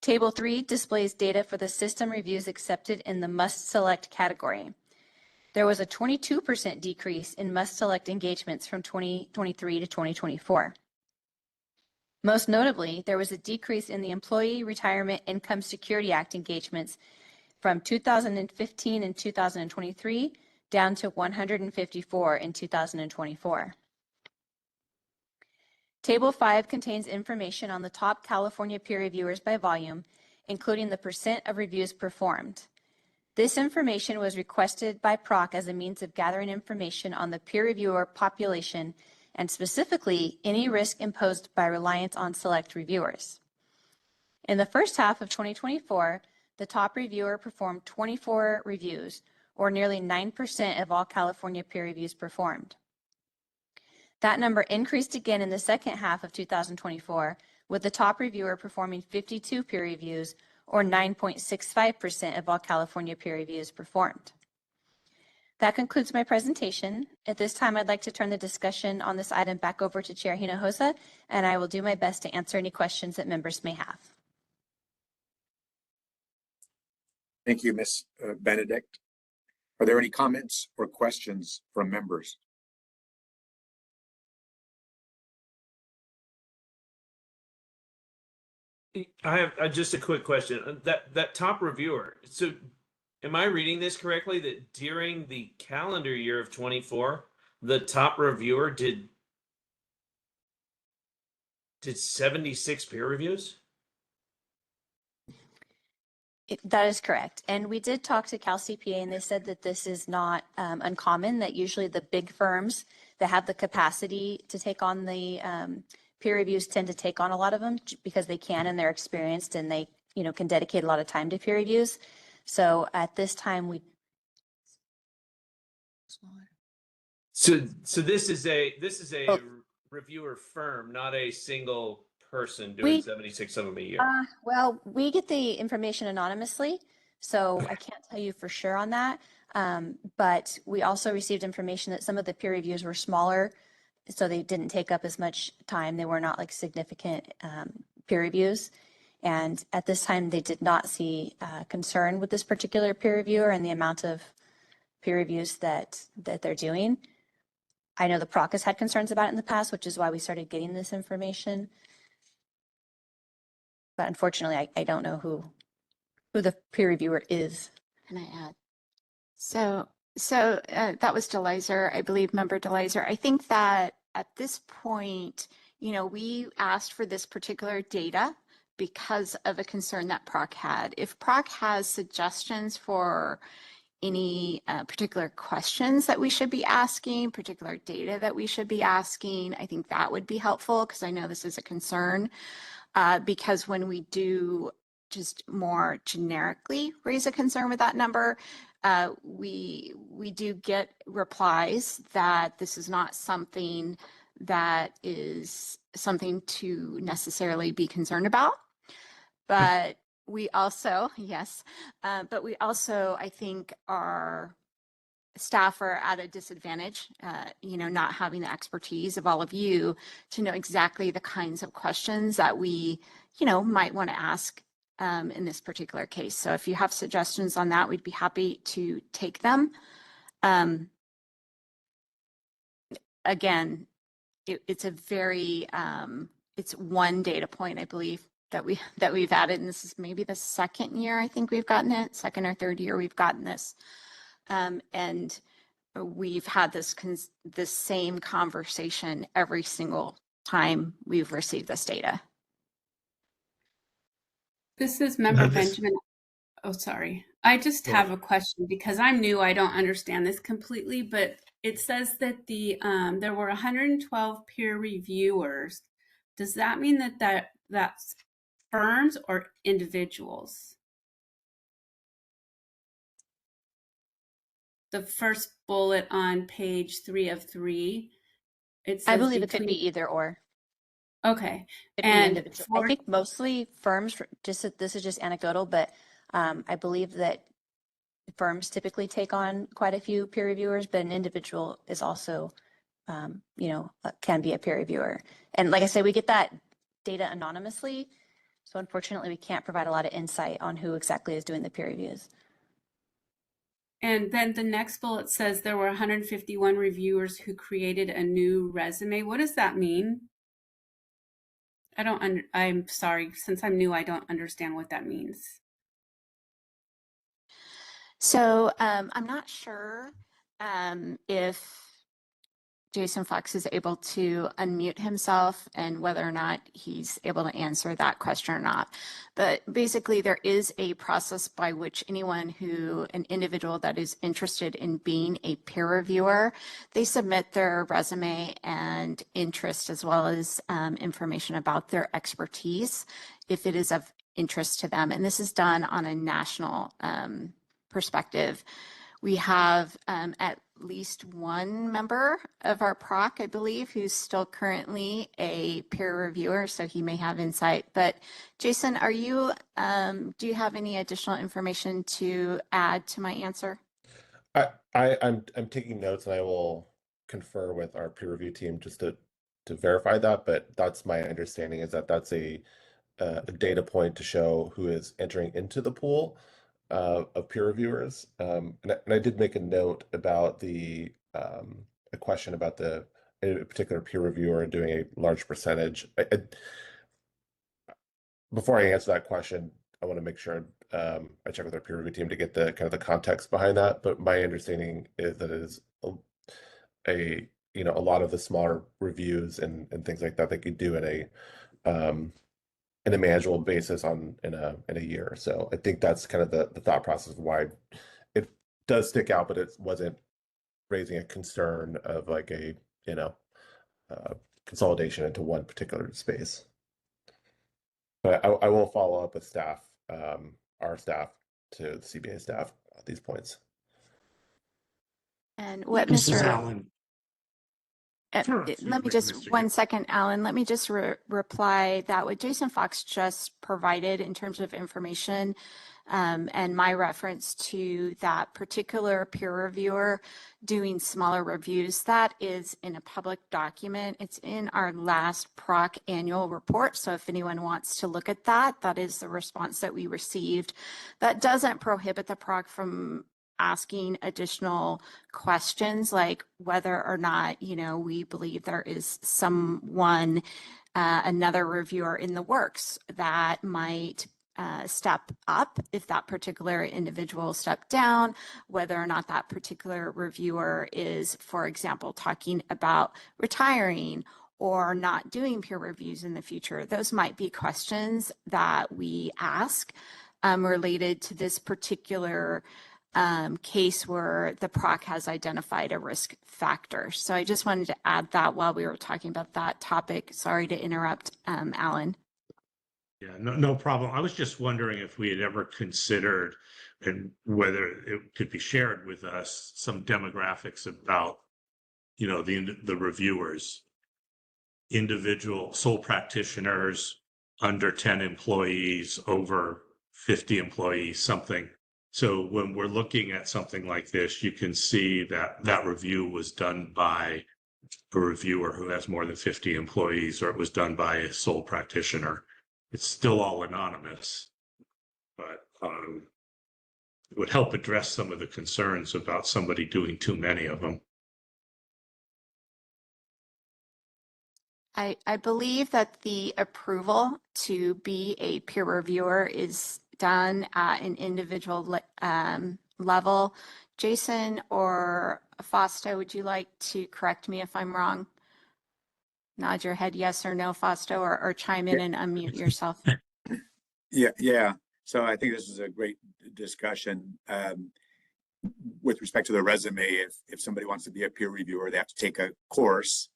S12: Table 3 displays data for the system reviews accepted in the Must Select category. There was a 22% decrease in Must Select engagements from 2023 to 2024. Most notably, there was a decrease in the Employee Retirement Income Security Act engagements from 2015 and 2023 down to 154 in 2024. Table 5 contains information on the top California peer reviewers by volume, including the percent of reviews performed. This information was requested by PROC as a means of gathering information on the peer reviewer population and specifically any risk imposed by reliance on select reviewers. In the first half of 2024, the top reviewer performed 24 reviews, or nearly 9% of all California peer reviews performed. That number increased again in the second half of 2024, with the top reviewer performing 52 peer reviews, or 9.65% of all California peer reviews performed. That concludes my presentation. At this time, I'd like to turn the discussion on this item back over to Chair Hinojosa, and I will do my best to answer any questions that members may have.
S1: Thank you, Ms. Benedict. Are there any comments or questions from members?
S3: I have just a quick question. That top reviewer. So, am I reading this correctly? That during the calendar year of 24, the top reviewer did 76 peer reviews?
S12: That is correct. And we did talk to Cal CPA, and they said that this is not uncommon, that usually the big firms that have the capacity to take on the peer reviews tend to take on a lot of them because they can and they're experienced and they can dedicate a lot of time to peer reviews. So at this time, we.
S3: So this is a reviewer firm, not a single person doing 76 of them a year.
S12: Well, we get the information anonymously, so I can't tell you for sure on that. But we also received information that some of the peer reviews were smaller, so they didn't take up as much time. They were not like significant peer reviews. And at this time, they did not see concern with this particular peer reviewer and the amount of peer reviews that they're doing. I know the PROC has had concerns about it in the past, which is why we started getting this information. But unfortunately, I don't know who the peer reviewer is.
S10: Can I add? So that was DeLizer, I believe, Member DeLizer. I think that at this point, we asked for this particular data because of a concern that PROC had. If PROC has suggestions for any particular questions that we should be asking, particular data that we should be asking, I think that would be helpful because I know this is a concern. Because when we do just more generically raise a concern with that number, we do get replies that this is not something that is something to necessarily be concerned about. But we also, I think our staff are at a disadvantage, not having the expertise of all of you to know exactly the kinds of questions that we, might want to ask in this particular case. So if you have suggestions on that, we'd be happy to take them. Again, it's a very, it's one data point, I believe, that we've added, and this is maybe the second year I think we've gotten it, second or third year we've gotten this. And we've had this same conversation every single time we've received this data.
S4: This is Member Benjamin. Oh, sorry. I just have a question because I'm new. I don't understand this completely, but it says that there were 112 peer reviewers. Does that mean that's firms or individuals? The first bullet on page 3 of 3. It says
S12: I believe it could be either or.
S4: Okay.
S12: And I think mostly firms, this is just anecdotal, but I believe that firms typically take on quite a few peer reviewers, but an individual is also, can be a peer reviewer. And like I said, we get that data anonymously. So unfortunately, we can't provide a lot of insight on who exactly is doing the peer reviews.
S4: And then the next bullet says there were 151 reviewers who created a new resume. What does that mean? I'm sorry, since I'm new, I don't understand what that means.
S10: So I'm not sure if Jason Fox is able to unmute himself and whether or not he's able to answer that question or not. But basically, there is a process by which an individual that is interested in being a peer reviewer, they submit their resume and interest as well as information about their expertise if it is of interest to them. And this is done on a national perspective. We have at least one member of our PROC, I believe, who's still currently a peer reviewer, so he may have insight. But Jason, do you have any additional information to add to my answer?
S11: I'm taking notes, and I will confer with our peer review team just to verify that. But that's my understanding, is that that's a data point to show who is entering into the pool of peer reviewers. And I did make a note about a question about a particular peer reviewer doing a large percentage. Before I answer that question, I want to make sure I check with our peer review team to get the kind of the context behind that. But my understanding is that it is a lot of the smaller reviews and things like that they could do in a manageable basis in a year. So I think that's kind of the thought process of why it does stick out, but it wasn't raising a concern of like a consolidation into one particular space. But I will follow up with staff, our staff, to the CBA staff at these points.
S10: And what
S5: This is
S10: Mr.
S5: Alan.
S10: Let me just, 1 second, Alan, let me just reply that what Jason Fox just provided in terms of information and my reference to that particular peer reviewer doing smaller reviews, that is in a public document. It's in our last PROC annual report. So if anyone wants to look at that, that is the response that we received. That doesn't prohibit the PROC from asking additional questions, like whether or not, we believe there is someone, another reviewer in the works that might step up if that particular individual stepped down, whether or not that particular reviewer is, for example, talking about retiring or not doing peer reviews in the future. Those might be questions that we ask related to this particular case where the PROC has identified a risk factor. So I just wanted to add that while we were talking about that topic. Sorry to interrupt, Alan.
S5: Yeah, no problem. I was just wondering if we had ever considered, and whether it could be shared with us, some demographics about, the reviewers, individual sole practitioners, under 10 employees, over 50 employees, something. So when we're looking at something like this, you can see that that review was done by a reviewer who has more than 50 employees, or it was done by a sole practitioner. It's still all anonymous, but it would help address some of the concerns about somebody doing too many of them.
S10: I believe that the approval to be a peer reviewer is done at an individual level. Jason or Fausto, would you like to correct me if I'm wrong? Nod your head yes or no, Fausto, or chime in and unmute yourself.
S1: Yeah. So I think this is a great discussion. With respect to the resume, if somebody wants to be a peer reviewer, they have to take a course.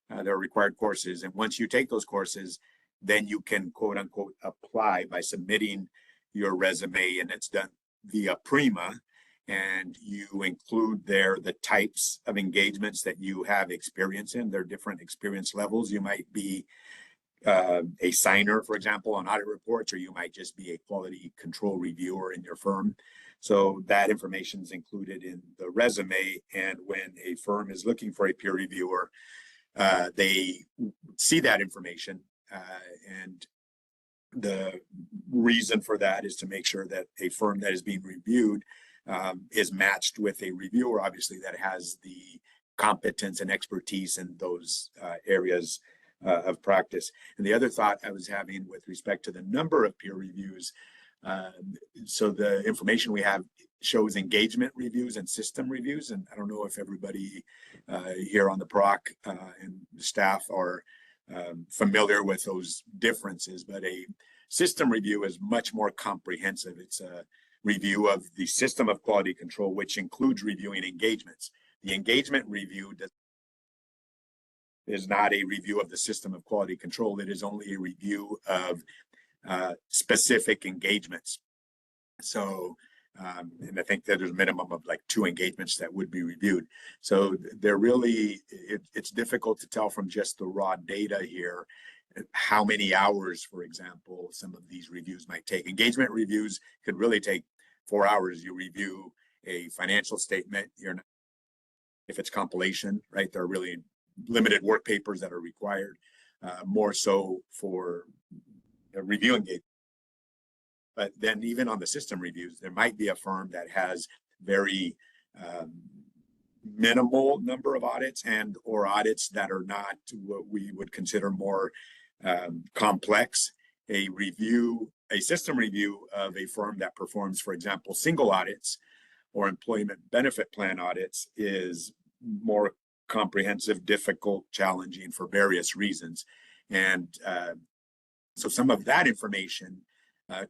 S1: There are required courses. And once you take those courses, then you can quote unquote apply by submitting your resume, and it's done via Prima. And you include there the types of engagements that you have experience in. There are different experience levels. You might be a signer, for example, on audit reports, or you might just be a quality control reviewer in your firm. So that information is included in the resume. And when a firm is looking for a peer reviewer, they see that information. And the reason for that is to make sure that a firm that is being reviewed is matched with a reviewer, obviously, that has the competence and expertise in those areas of practice. And the other thought I was having with respect to the number of peer reviews, so the information we have shows engagement reviews and system reviews. And I don't know if everybody here on the PROC and staff are familiar with those differences, but a system review is much more comprehensive. It's a review of the system of quality control, which includes reviewing engagements. The engagement review is not a review of the system of quality control. It is only a review of specific engagements. So, and I think that there's a minimum of like 2 engagements that would be reviewed. So they're really, it's difficult to tell from just the raw data here how many hours, for example, some of these reviews might take. Engagement reviews could really take 4 hours. You review a financial statement. If it's compilation, right? There are really limited work papers that are required, more so for review engagement. But then even on the system reviews, there might be a firm that has very minimal number of audits and or audits that are not what we would consider more complex. A system review of a firm that performs, for example, single audits or employment benefit plan audits is more comprehensive, difficult, challenging for various reasons. And so some of that information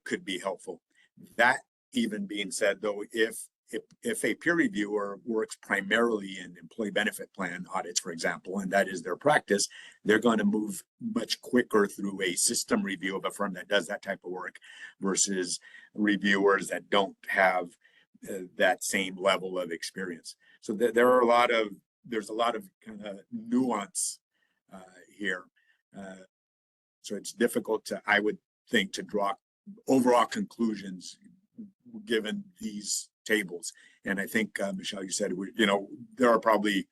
S1: could be helpful. That even being said, though, if a peer reviewer works primarily in employee benefit plan audits, for example, and that is their practice, they're going to move much quicker through a system review of a firm that does that type of work versus reviewers that don't have that same level of experience. So there's a lot of kind of nuance here. So it's difficult I would think, to draw overall conclusions given these tables. And I think, Michelle, you said, there are probably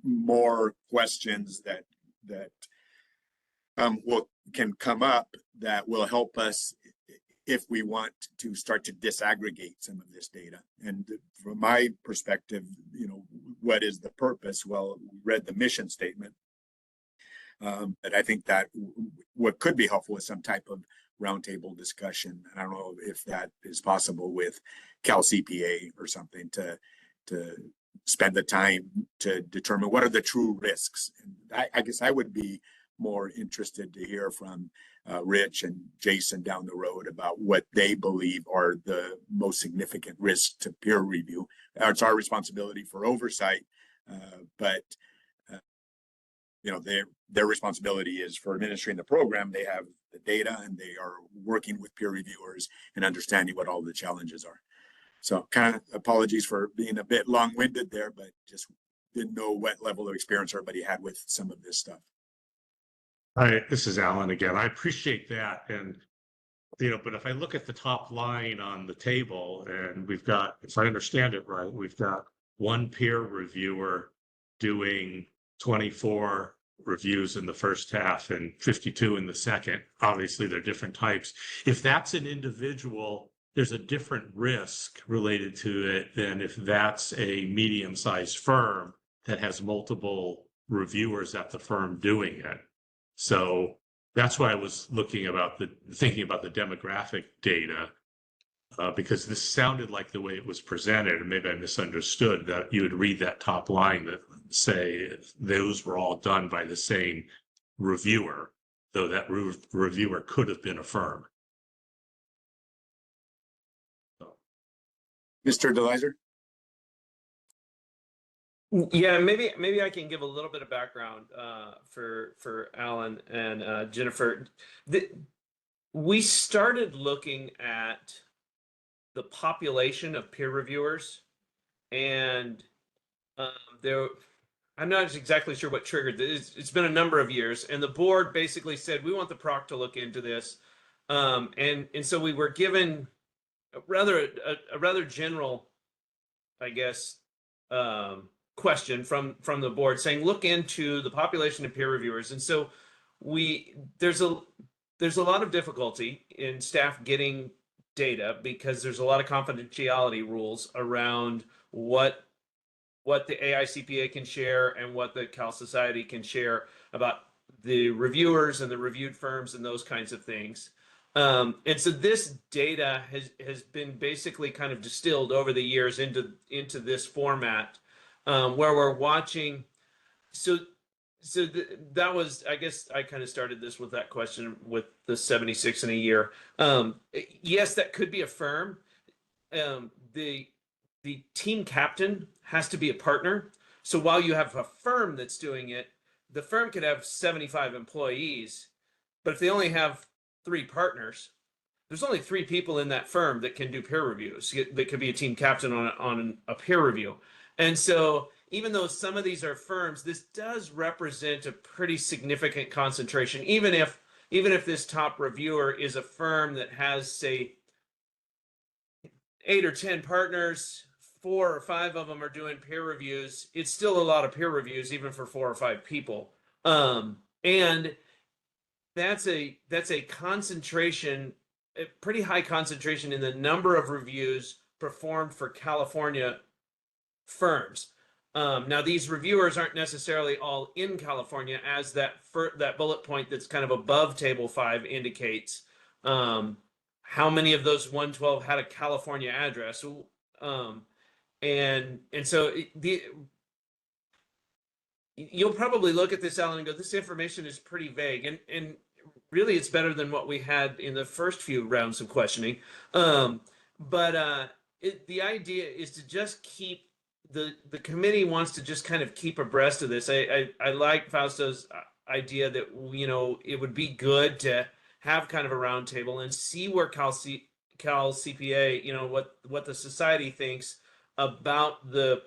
S1: more questions that can come up that will help us if we want to start to disaggregate some of this data. And from my perspective, what is the purpose? Well, we read the mission statement. But I think that what could be helpful is some type of roundtable discussion. I don't know if that is possible with Cal CPA or something to spend the time to determine what are the true risks. And I guess I would be more interested to hear from Rich and Jason down the road about what they believe are the most significant risks to peer review. It's our responsibility for oversight, but their responsibility is for administering the program. They have the data and they are working with peer reviewers and understanding what all the challenges are. So kind of apologies for being a bit long-winded there, but just didn't know what level of experience everybody had with some of this stuff.
S5: Hi, this is Alan again. I appreciate that. And, but if I look at the top line on the table, and we've got, if I understand it right, we've got one peer reviewer doing 24 reviews in the first half and 52 in the second. Obviously, they're different types. If that's an individual, there's a different risk related to it than if that's a medium-sized firm that has multiple reviewers at the firm doing it. So that's why I was thinking about the demographic data, because this sounded like the way it was presented, and maybe I misunderstood that you would read that top line that say those were all done by the same reviewer, though that reviewer could have been a firm.
S1: Mr. DeLizer?
S3: Yeah, maybe I can give a little bit of background for Alan and Jennifer. We started looking at the population of peer reviewers, and I'm not exactly sure what triggered this. It's been a number of years, and the board basically said, we want the PROC to look into this. And so we were given a rather general, I guess, question from the board saying, look into the population of peer reviewers. And so there's a lot of difficulty in staff getting data because there's a lot of confidentiality rules around what the AICPA can share and what the Cal Society can share about the reviewers and the reviewed firms and those kinds of things. And so this data has been basically kind of distilled over the years into this format, where we're watching. That was, I guess I kind of started this with that question with the 76 in a year. Yes, that could be a firm. The team captain has to be a partner. So while you have a firm that's doing it, the firm could have 75 employees, but if they only have 3 partners, there's only 3 people in that firm that can do peer reviews, that could be a team captain on a peer review. And so even though some of these are firms, this does represent a pretty significant concentration. Even if this top reviewer is a firm that has, say, 8 or 10 partners, 4 or 5 of them are doing peer reviews, it's still a lot of peer reviews, even for 4 or 5 people. And that's a concentration, a pretty high concentration in the number of reviews performed for California firms. Now, these reviewers aren't necessarily all in California, as that bullet point that's kind of above Table 5 indicates. How many of those 112 had a California address? And so you'll probably look at this, Alan, and go, this information is pretty vague. And really, it's better than what we had in the first few rounds of questioning. The idea is to just keep the committee wants to just kind of keep abreast of this. I like Fausto's idea that, you know, it would be good to have kind of a roundtable and see where Cal CPA, you know, what the society thinks about the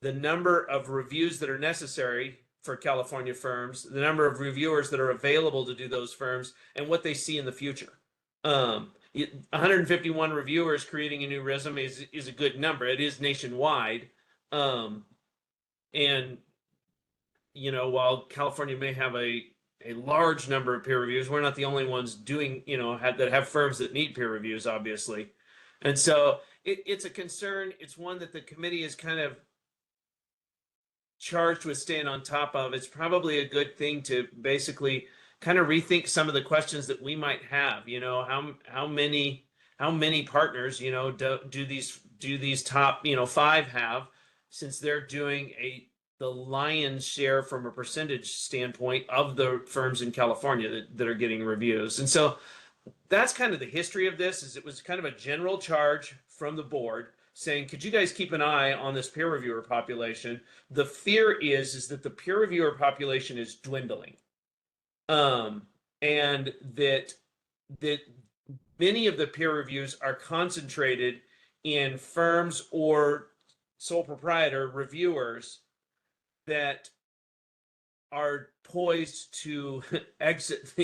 S3: number of reviews that are necessary for California firms, the number of reviewers that are available to do those firms, and what they see in the future. 151 reviewers creating a new resume is a good number. It is nationwide. And, you know, while California may have a large number of peer reviews, we're not the only ones doing, you know, that have firms that need peer reviews, obviously. And so it's a concern. It's one that the committee is kind of charged with staying on top of. It's probably a good thing to basically kind of rethink some of the questions that we might have. You know, how many partners, you know, do these top, you know, 5 have, since they're doing the lion's share from a percentage standpoint of the firms in California that are getting reviews. And so that's kind of the history of this. Is it was kind of a general charge from the board saying, could you guys keep an eye on this peer reviewer population? The fear is that the peer reviewer population is dwindling, and that many of the peer reviews are concentrated in firms or sole proprietor reviewers that are poised to exit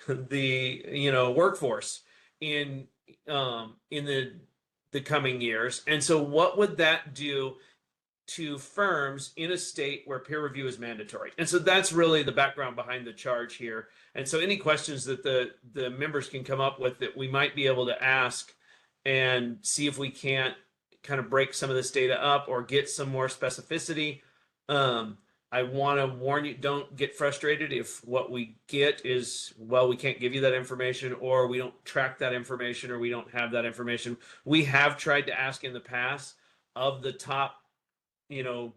S3: the you know, workforce in the coming years. And so what would that do to firms in a state where peer review is mandatory? And so that's really the background behind the charge here. And so any questions that the members can come up with that we might be able to ask, and see if we can't kind of break some of this data up or get some more specificity. I want to warn you, don't get frustrated if what we get is, well, we can't give you that information, or we don't track that information, or we don't have that information. We have tried to ask in the past of the top, you know,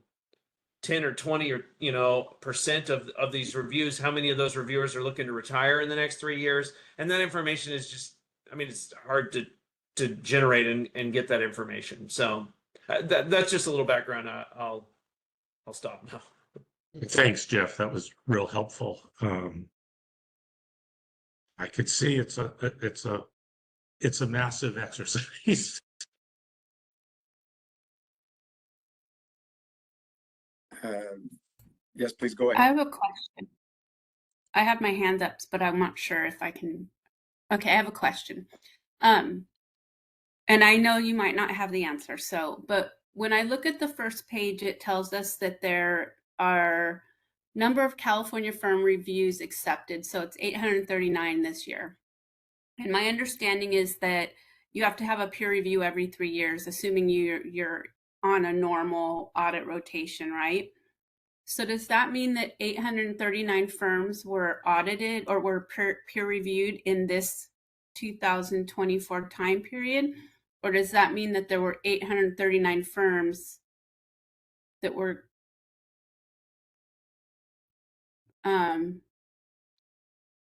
S3: 10 or 20 or, you know, percent of these reviews, how many of those reviewers are looking to retire in the next 3 years. And that information is just, I mean, it's hard to generate and get that information. So that's just a little background. I'll stop now.
S5: Thanks, Jeff. That was real helpful. I could see it's a massive exercise.
S1: Yes, please go
S4: I
S1: ahead.
S4: have a question. I have my hand up, but I'm not sure if I can. Okay, I have a question. And I know you might not have the answer. But when I look at the first page, it tells us that there are number of California firm reviews accepted. So it's 839 this year. And my understanding is that you have to have a peer review every 3 years, assuming you're on a normal audit rotation, right? So does that mean that 839 firms were audited or were peer reviewed in this 2024 time period? Or does that mean that there were 839 firms that were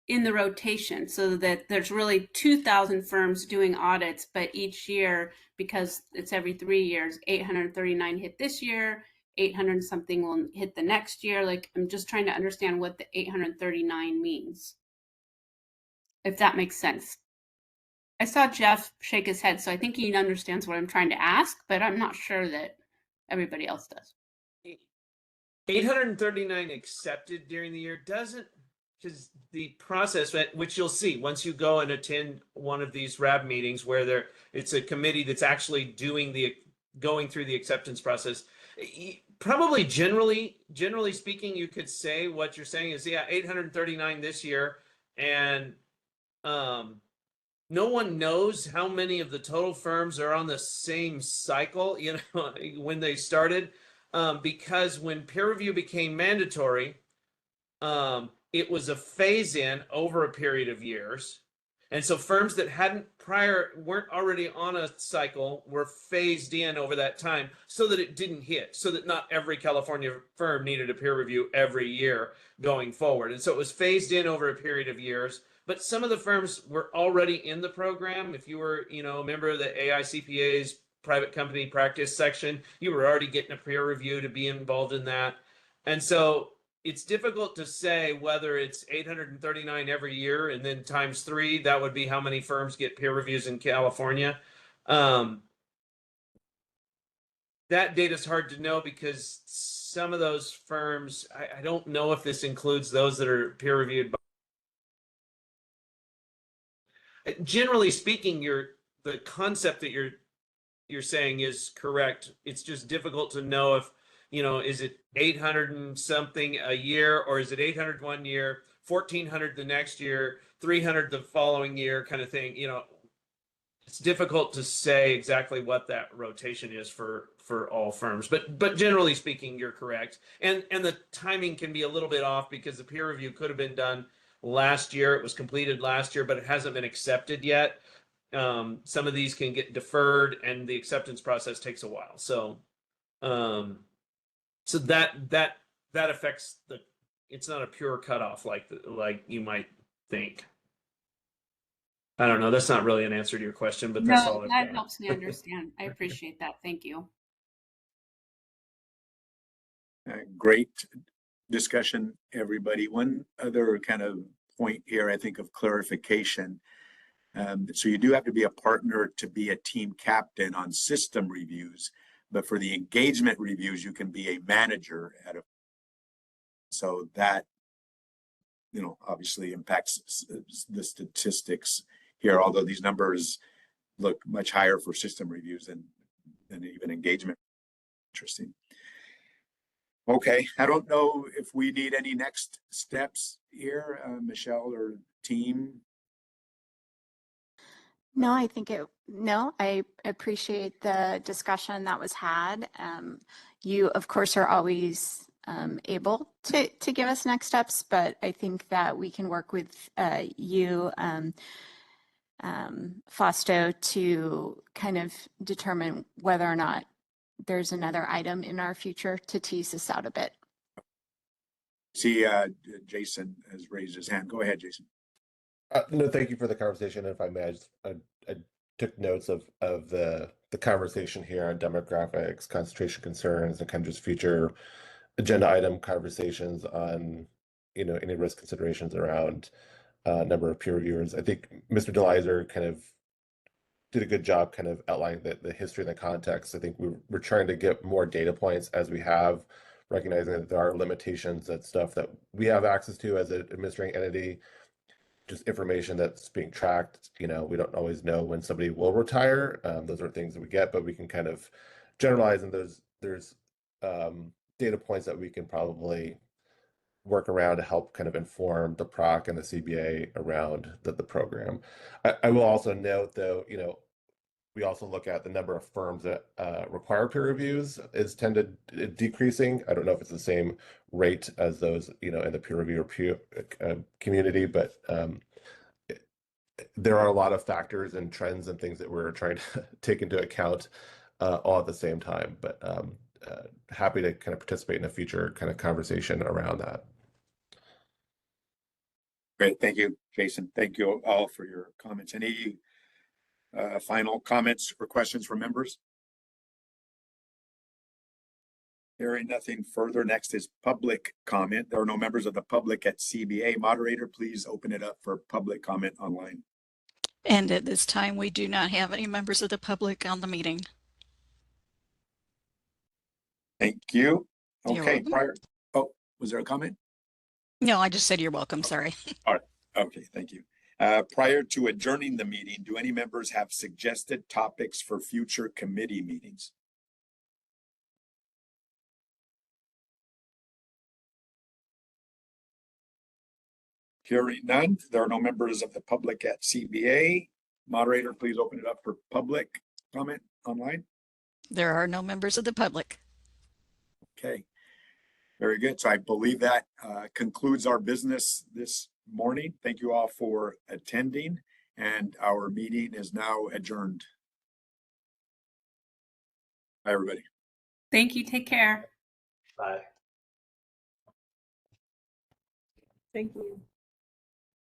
S4: in the rotation, so that there's really 2,000 firms doing audits, but each year, because it's every 3 years, 839 hit this year, 800 something will hit the next year. Like, I'm just trying to understand what the 839 means, if that makes sense. I saw Jeff shake his head, so I think he understands what I'm trying to ask, but I'm not sure that everybody else does.
S3: 839 accepted during the year doesn't, because the process, which you'll see once you go and attend one of these RAB meetings where it's a committee that's actually going through the acceptance process. Probably generally speaking, you could say what you're saying is, yeah, 839 this year, and no one knows how many of the total firms are on the same cycle, when they started, because when peer review became mandatory, it was a phase in over a period of years. And so firms that weren't already on a cycle were phased in over that time so that it didn't hit, so that not every California firm needed a peer review every year going forward. And so it was phased in over a period of years. But some of the firms were already in the program. If you were, a member of the AICPA's private company practice section, you were already getting a peer review to be involved in that. And so it's difficult to say whether it's 839 every year and then times 3, that would be how many firms get peer reviews in California. That data is hard to know because some of those firms, I don't know if this includes those that are peer reviewed. Generally speaking, the concept that you're saying is correct. It's just difficult to know if, is it 800 and something a year, or is it 800 one year, 1,400 the next year, 300 the following year, kind of thing. It's difficult to say exactly what that rotation is for all firms, but generally speaking, you're correct. And the timing can be a little bit off because the peer review could have been done last year. It was completed last year, but it hasn't been accepted yet. Some of these can get deferred, and the acceptance process takes a while. So that affects it's not a pure cutoff like you might think. I don't know. That's not really an answer to your question, but that's all I've got.
S4: That helps me understand. I appreciate that. Thank you.
S1: Great discussion, everybody. One other kind of point here, I think, of clarification. So you do have to be a partner to be a team captain on system reviews, but for the engagement reviews, you can be a manager so that, obviously impacts the statistics here, although these numbers look much higher for system reviews than even engagement. Interesting. Okay, I don't know if we need any next steps here, Michelle or team.
S10: No, I appreciate the discussion that was had. You, of course, are always able to give us next steps, but I think that we can work with you, Fausto, to kind of determine whether or not there's another item in our future to tease this out a bit.
S1: See, Jason has raised his hand. Go ahead, Jason.
S11: No, thank you for the conversation. If I may, I took notes of the conversation here on demographics, concentration concerns, and kind of just future agenda item conversations on, any risk considerations around number of peer reviewers. I think Mr. DeLizer kind of did a good job kind of outlining the history and the context. I think we're trying to get more data points as we have, recognizing that there are limitations, that stuff that we have access to as an administrating entity, just information that's being tracked. We don't always know when somebody will retire. Those are things that we get, but we can kind of generalize, and there's data points that we can probably work around to help kind of inform the PROC and the CBA around the program. I will also note, though, we also look at the number of firms that require peer reviews is tended decreasing. I don't know if it's the same rate as those, in the peer review community, but there are a lot of factors and trends and things that we're trying to take into account all at the same time. But happy to kind of participate in a future kind of conversation around that.
S1: Great, thank you, Jason. Thank you all for your comments. Any final comments or questions from members? Hearing nothing further, next is public comment. There are no members of the public at CBA. Moderator, please open it up for public comment online.
S6: And at this time, we do not have any members of the public on the meeting.
S1: Thank you.
S6: You're
S1: Okay,
S6: welcome.
S1: was there a comment?
S6: No, I just said you're welcome. Sorry.
S1: All right. Okay, thank you. Prior to adjourning the meeting, do any members have suggested topics for future committee meetings? Hearing none, there are no members of the public at CBA. Moderator, please open it up for public comment online.
S6: There are no members of the public.
S1: Okay, very good. So I believe that concludes our business this morning. Thank you all for attending, and our meeting is now adjourned. Bye, everybody.
S4: Thank you. Take care.
S9: Bye.
S8: Thank you.